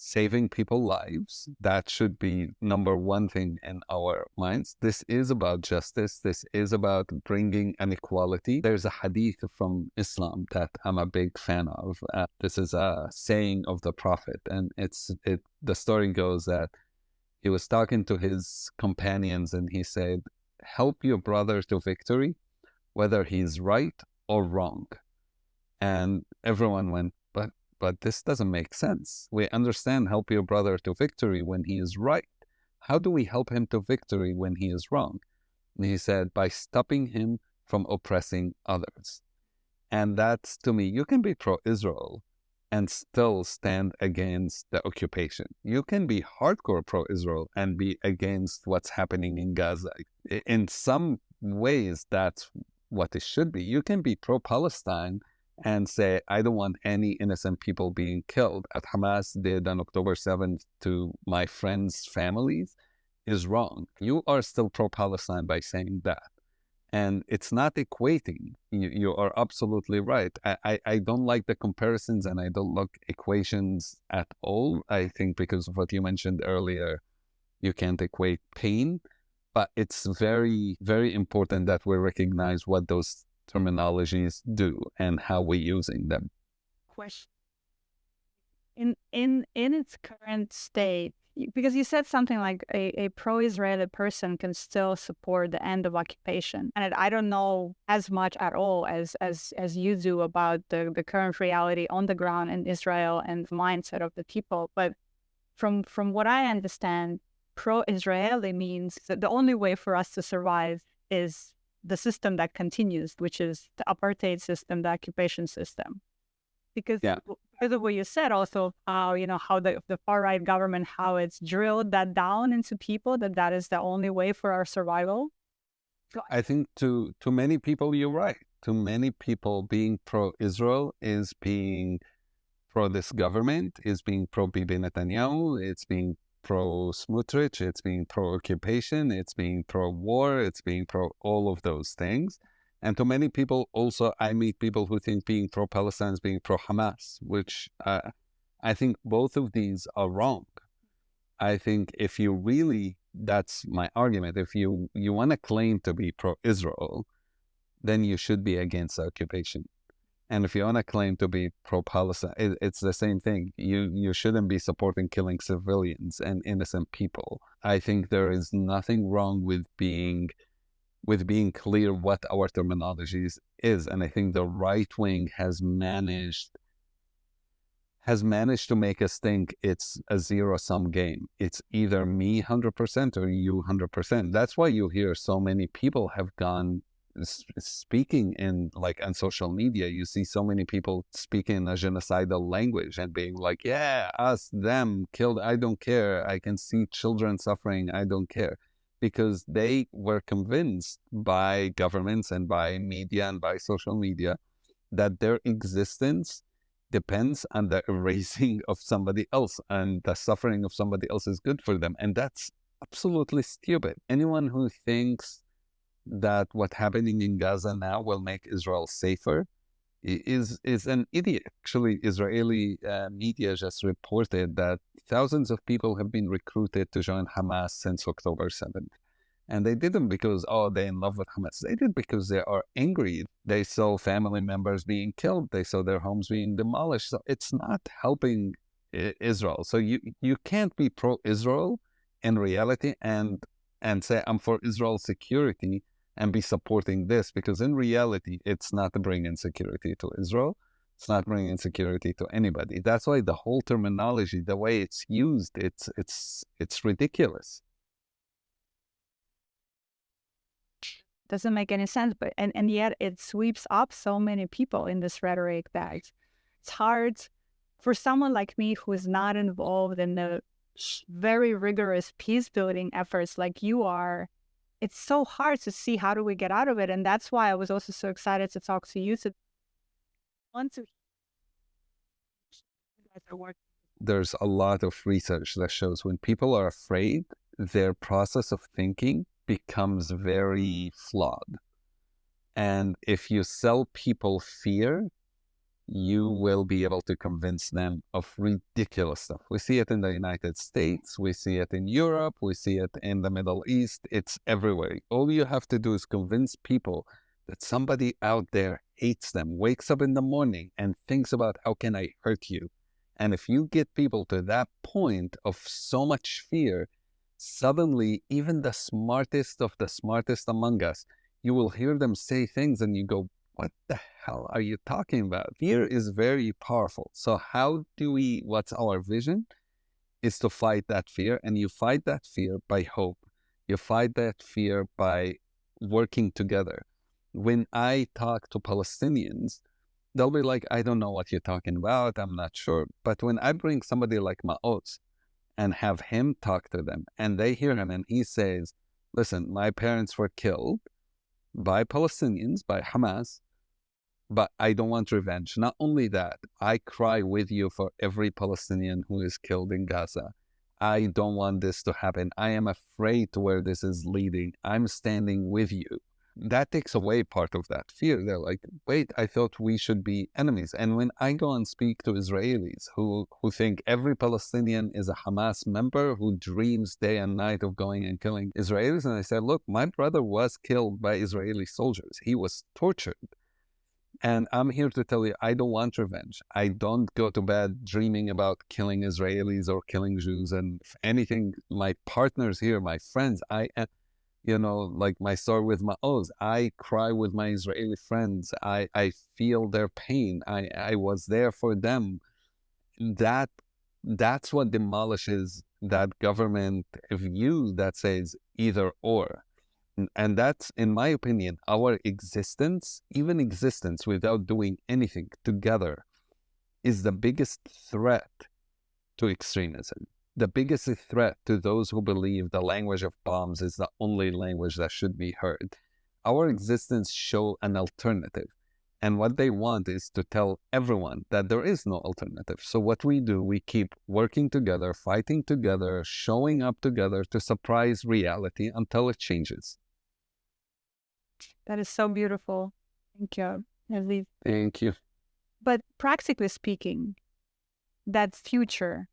saving people's lives. That should be number one thing in our minds. This is about justice. This is about bringing an equality. There's a hadith from Islam that I'm a big fan of. This is a saying of the Prophet, and the story goes that he was talking to his companions and he said, help your brother to victory, whether he's right or wrong. And everyone went, but this doesn't make sense. We understand help your brother to victory when he is right. How do we help him to victory when he is wrong? And he said, by stopping him from oppressing others. And that's, to me, you can be pro-Israel and still stand against the occupation. You can be hardcore pro-Israel and be against what's happening in Gaza. In some ways, that's what it should be. You can be pro-Palestine and say, I don't want any innocent people being killed, as Hamas did on October 7th to my friends' families, is wrong. You are still pro-Palestine by saying that. And it's not equating. You are absolutely right. I don't like the comparisons, and I don't like equations at all. I think because of what you mentioned earlier, you can't equate pain, but it's very, very important that we recognize what those terminologies do and how we're using them. Question. In its current state, because you said something like a pro-Israeli person can still support the end of occupation, and I don't know as much at all as you do about the current reality on the ground in Israel and the mindset of the people. But from what I understand, pro-Israeli means that the only way for us to survive is the system that continues, which is the apartheid system, the occupation system. Because of what you said also, how the far-right government, how it's drilled that down into people, that is the only way for our survival. I think to many people, you're right. To many people, being pro-Israel is being pro this government, is being pro-Bibi Netanyahu, it's being pro-Smotrich, it's being pro-occupation, it's being pro-war, it's being pro all of those things. And to many people also, I meet people who think being pro-Palestine is being pro-Hamas, which I think both of these are wrong. I think if you really, that's my argument, if you want to claim to be pro-Israel, then you should be against occupation. And if you want to claim to be pro-Palestine, it's the same thing. You shouldn't be supporting killing civilians and innocent people. I think there is nothing wrong with being clear what our terminology is. And I think the right wing has managed to make us think it's a zero-sum game. It's either me 100% or you 100%. That's why you hear so many people have gone speaking on social media. You see so many people speaking a genocidal language and being like, yeah, us, them, killed, I don't care. I can see children suffering, I don't care. Because they were convinced by governments and by media and by social media that their existence depends on the erasing of somebody else, and the suffering of somebody else is good for them. And that's absolutely stupid. Anyone who thinks that what's happening in Gaza now will make Israel safer is an idiot. Actually, Israeli media just reported that thousands of people have been recruited to join Hamas since October 7th. And they didn't because, they're in love with Hamas. They did because they are angry. They saw family members being killed. They saw their homes being demolished. So it's not helping Israel. So you can't be pro-Israel in reality and say, I'm for Israel's security, and be supporting this, because in reality, it's not bringing security to Israel. It's not bringing security to anybody. That's why the whole terminology, the way it's used, it's ridiculous. Doesn't make any sense, but and yet it sweeps up so many people in this rhetoric that it's hard for someone like me who is not involved in the very rigorous peace building efforts like you are. It's so hard to see how do we get out of it. And that's why I was also so excited to talk to you. There's a lot of research that shows when people are afraid, their process of thinking becomes very flawed. And if you sell people fear, you will be able to convince them of ridiculous stuff. We see it in the United States, we see it in Europe, we see it in the Middle East, it's everywhere. All you have to do is convince people that somebody out there hates them, wakes up in the morning and thinks about how can I hurt you. And if you get people to that point of so much fear, suddenly even the smartest of the smartest among us, you will hear them say things and you go, what the hell are you talking about? Fear is very powerful. So what's our vision? Is to fight that fear. And you fight that fear by hope. You fight that fear by working together. When I talk to Palestinians, they'll be like, I don't know what you're talking about. I'm not sure. But when I bring somebody like Maoz and have him talk to them, and they hear him and he says, listen, my parents were killed by Palestinians, by Hamas, but I don't want revenge. Not only that, I cry with you for every Palestinian who is killed in Gaza. I don't want this to happen. I am afraid to where this is leading. I'm standing with you. That takes away part of that fear. They're like, wait, I thought we should be enemies. And when I go and speak to Israelis who think every Palestinian is a Hamas member who dreams day and night of going and killing Israelis, and I said, look, my brother was killed by Israeli soldiers. He was tortured. And I'm here to tell you, I don't want revenge. I don't go to bed dreaming about killing Israelis or killing Jews. And if anything, my partners here, my friends, like my story with Maoz, I cry with my Israeli friends. I feel their pain. I was there for them. That's what demolishes that government view that says either or. And that's, in my opinion, our existence, even existence without doing anything together, is the biggest threat to extremism. The biggest threat to those who believe the language of bombs is the only language that should be heard. Our existence show an alternative. And what they want is to tell everyone that there is no alternative. So what we do, we keep working together, fighting together, showing up together to surprise reality until it changes. That is so beautiful. Thank you, Aziz. Thank you. But practically speaking, that future,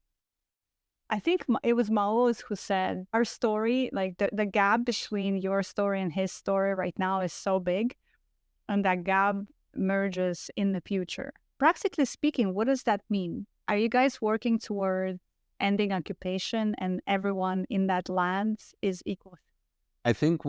I think it was Maoz who said, our story, like the gap between your story and his story right now is so big, and that gap merges in the future. Practically speaking, what does that mean? Are you guys working toward ending occupation and everyone in that land is equal? I think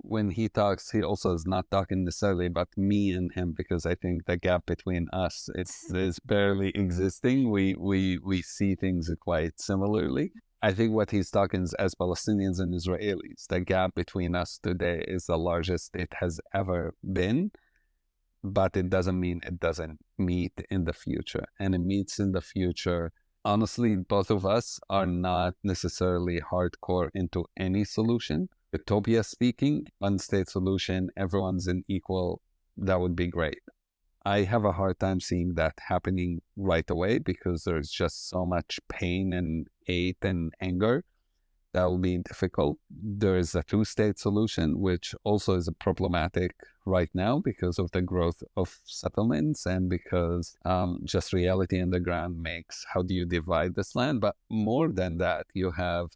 when he talks, he also is not talking necessarily about me and him, because I think the gap between us is barely existing. We see things quite similarly. I think what he's talking is, as Palestinians and Israelis, the gap between us today is the largest it has ever been, but it doesn't mean it doesn't meet in the future. And it meets in the future. Honestly, both of us are not necessarily hardcore into any solution. Utopia speaking, one-state solution, everyone's in equal, that would be great. I have a hard time seeing that happening right away, because there's just so much pain and hate and anger. That will be difficult. There is a two-state solution, which also is problematic right now because of the growth of settlements and because just reality on the ground makes, how do you divide this land? But more than that, you have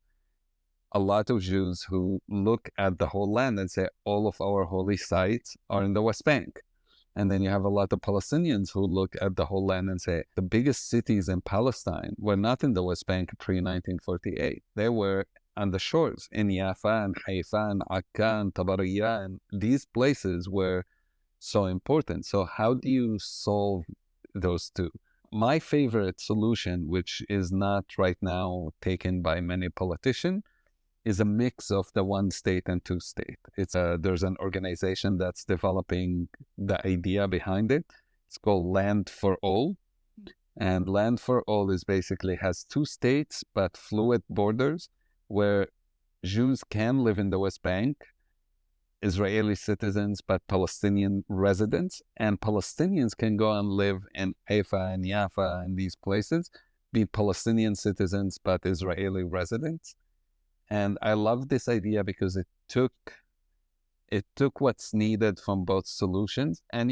a lot of Jews who look at the whole land and say, all of our holy sites are in the West Bank. And then you have a lot of Palestinians who look at the whole land and say, the biggest cities in Palestine were not in the West Bank pre-1948. They were on the shores in Yafa and Haifa and Akka and Tabariya, and these places were so important. So how do you solve those two? My favorite solution, which is not right now taken by many politicians, is a mix of the one state and two state. There's an organization that's developing the idea behind it. It's called Land for All. And Land for All is basically has two states, but fluid borders where Jews can live in the West Bank, Israeli citizens, but Palestinian residents, and Palestinians can go and live in Haifa and Yafa and these places, be Palestinian citizens, but Israeli residents. And I love this idea because it took what's needed from both solutions. And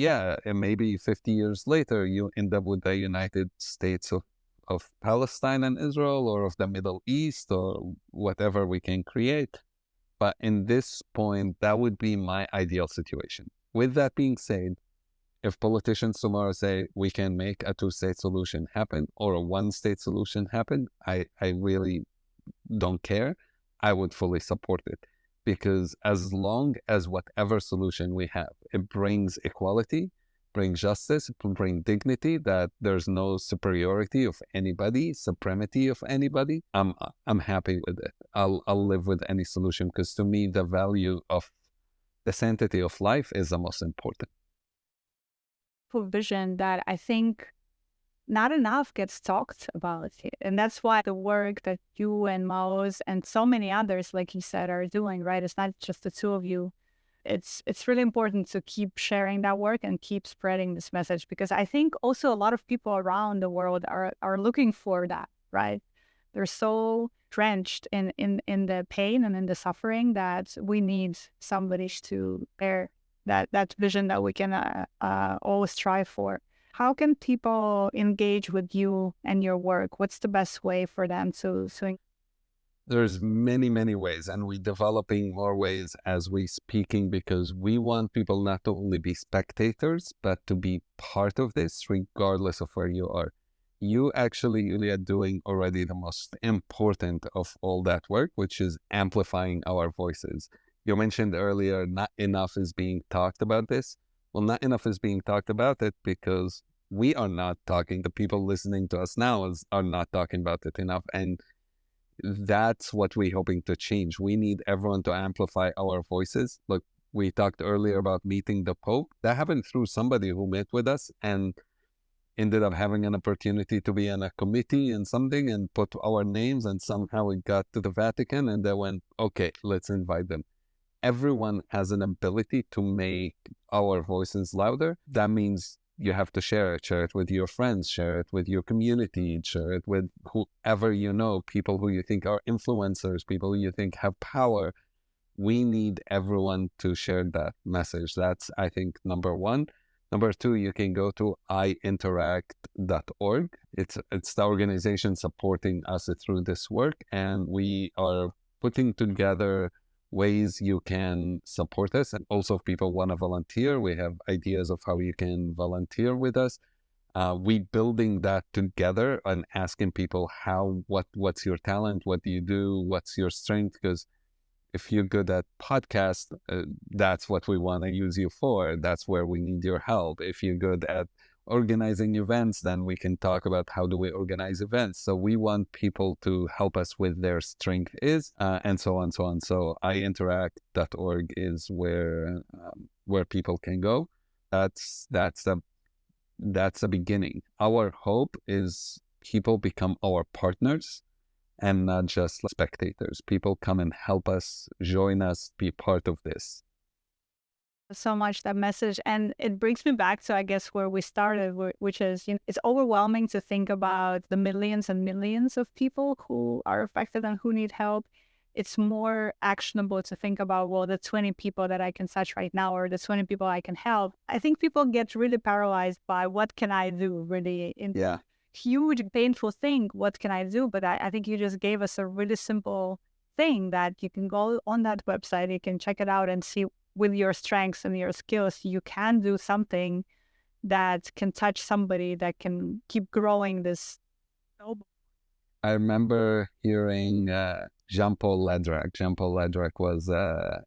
maybe 50 years later, you end up with the United States of Palestine and Israel, or of the Middle East, or whatever we can create. But in this point, that would be my ideal situation. With that being said, if politicians tomorrow say we can make a two-state solution happen or a one-state solution happen, I really don't care. I would fully support it, because as long as whatever solution we have, it brings equality, brings justice, brings dignity, that there's no superiority of anybody, supremacy of anybody, I'm happy with it. I'll live with any solution, because to me, the value of the sanctity of life is the most important. Vision that I think not enough gets talked about. And that's why the work that you and Maoz and so many others, like you said, are doing, right? It's not just the two of you, it's really important to keep sharing that work and keep spreading this message, because I think also a lot of people around the world are looking for that, right? They're so drenched in the pain and in the suffering that we need somebody to bear that vision that we can always strive for. How can people engage with you and your work? What's the best way for them to There's many, many ways, and we're developing more ways as we speaking, because we want people not to only be spectators, but to be part of this, regardless of where you are. You actually, Yulia, doing already the most important of all that work, which is amplifying our voices. You mentioned earlier, not enough is being talked about this. Well, not enough is being talked about it because we are not talking. The people listening to us now are not talking about it enough. And that's what we're hoping to change. We need everyone to amplify our voices. Look, we talked earlier about meeting the Pope. That happened through somebody who met with us and ended up having an opportunity to be in a committee and something and put our names, and somehow it got to the Vatican, and they went, okay, let's invite them. Everyone has an ability to make our voices louder. That means you have to share it with your friends, share it with your community, share it with whoever you know, people who you think are influencers, people you think have power. We need everyone to share that message. That's, I think, number one. Number two, you can go to iinteract.org. It's the organization supporting us through this work, and we are putting together ways you can support us. And also, if people want to volunteer, we have ideas of how you can volunteer with us. We building that together and asking people what's your talent, what do you do, what's your strength? Because if you're good at podcast, that's what we want to use you for. That's where we need your help. If you're good at organizing events, then we can talk about how do we organize events. So we want people to help us with their strength is, and so on, so on. So iinteract.org is where people can go. That's the beginning. Our hope is people become our partners and not just spectators. People come and help us, join us, be part of this. so much that message? And it brings me back to, I guess, where we started, which is, it's overwhelming to think about the millions and millions of people who are affected and who need help. It's more actionable to think about, well, the 20 people that I can touch right now, or the 20 people I can help. I think people get really paralyzed by what can I do, really, Yeah. huge, painful thing. What can I do? But I think you just gave us a really simple thing that you can go on that website, you can check it out and see with your strengths and your skills, you can do something that can touch somebody, that can keep growing this. I remember hearing Jean-Paul Ledrak. Jean-Paul Ledrak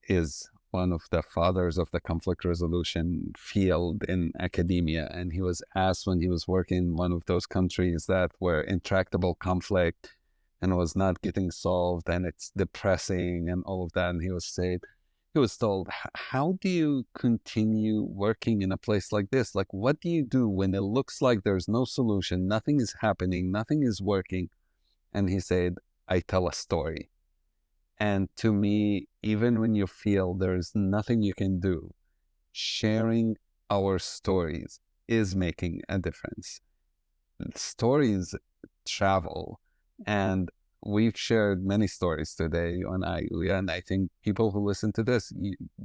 is one of the fathers of the conflict resolution field in academia. And he was asked when he was working in one of those countries that were intractable conflict and was not getting solved, and it's depressing and all of that. And he was told, how do you continue working in a place like this? Like, what do you do when it looks like there's no solution, nothing is happening, nothing is working? And he said, I tell a story. And to me, even when you feel there's nothing you can do, sharing our stories is making a difference. Stories travel, and we've shared many stories today, you and I, Yulia, and I think people who listen to this,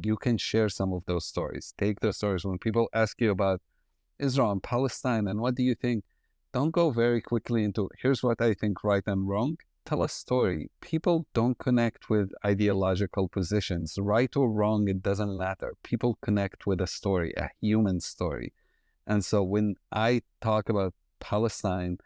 you can share some of those stories. Take those stories. When people ask you about Israel and Palestine and what do you think, don't go very quickly into, here's what I think right and wrong. Tell a story. People don't connect with ideological positions. Right or wrong, it doesn't matter. People connect with a story, a human story. And so when I talk about Palestine,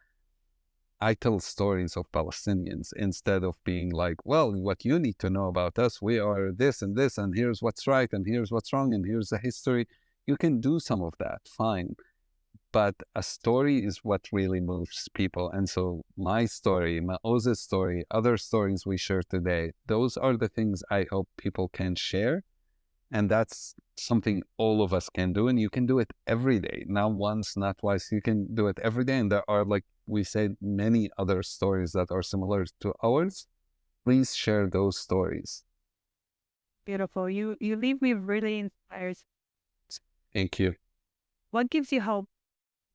I tell stories of Palestinians instead of being like, well, what you need to know about us, we are this and this, and here's what's right, and here's what's wrong, and here's the history. You can do some of that, fine. But a story is what really moves people. And so my story, Maoz's story, other stories we share today, those are the things I hope people can share. And that's something all of us can do. And you can do it every day, not once, not twice. You can do it every day. And there are, like we said, many other stories that are similar to ours. Please share those stories. Beautiful. You leave me really inspired. Thank you. What gives you hope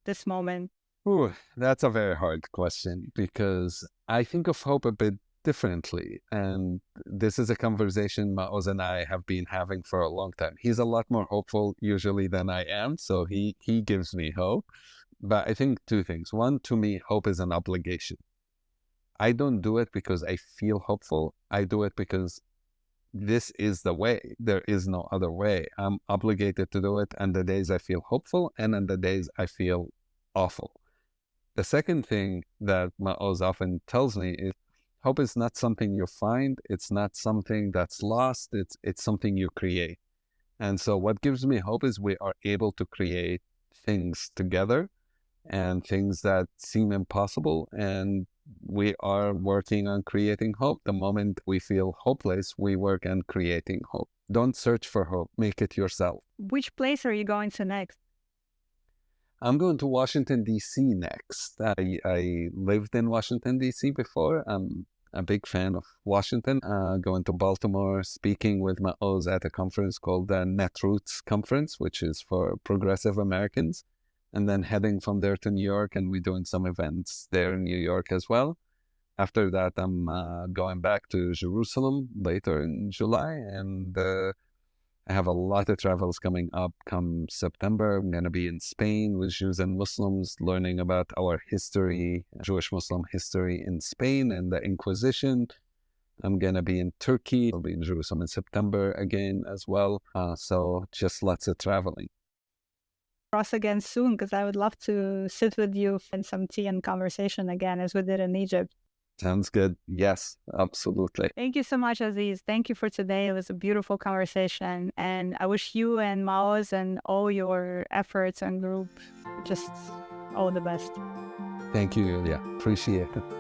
this moment? Ooh, that's a very hard question because I think of hope a bit differently. And this is a conversation Maoz and I have been having for a long time. He's a lot more hopeful usually than I am, so he gives me hope. But I think two things. One, to me, hope is an obligation. I don't do it because I feel hopeful. I do it because this is the way. There is no other way. I'm obligated to do it on the days I feel hopeful and on the days I feel awful. The second thing that Maoz often tells me is hope is not something you find. It's not something that's lost. It's something you create. And so what gives me hope is we are able to create things together and things that seem impossible. And we are working on creating hope. The moment we feel hopeless, we work on creating hope. Don't search for hope. Make it yourself. Which place are you going to next? I'm going to Washington, D.C. next. I lived in Washington, D.C. before. I'm a big fan of Washington. Going to Baltimore, speaking with Maoz at a conference called the Netroots Conference, which is for progressive Americans. And then heading from there to New York, and we're doing some events there in New York as well. After that, I'm going back to Jerusalem later in July, and I have a lot of travels coming up come September. I'm going to be in Spain with Jews and Muslims, learning about our history, Jewish-Muslim history in Spain and the Inquisition. I'm going to be in Turkey. I'll be in Jerusalem in September again as well. So just lots of traveling. Cross again soon, because I would love to sit with you in some tea and conversation again, as we did in Egypt. Sounds good. Yes, absolutely. Thank you so much, Aziz. Thank you for today. It was a beautiful conversation. And I wish you and Maoz and all your efforts and group just all the best. Thank you, Yulia. Appreciate it.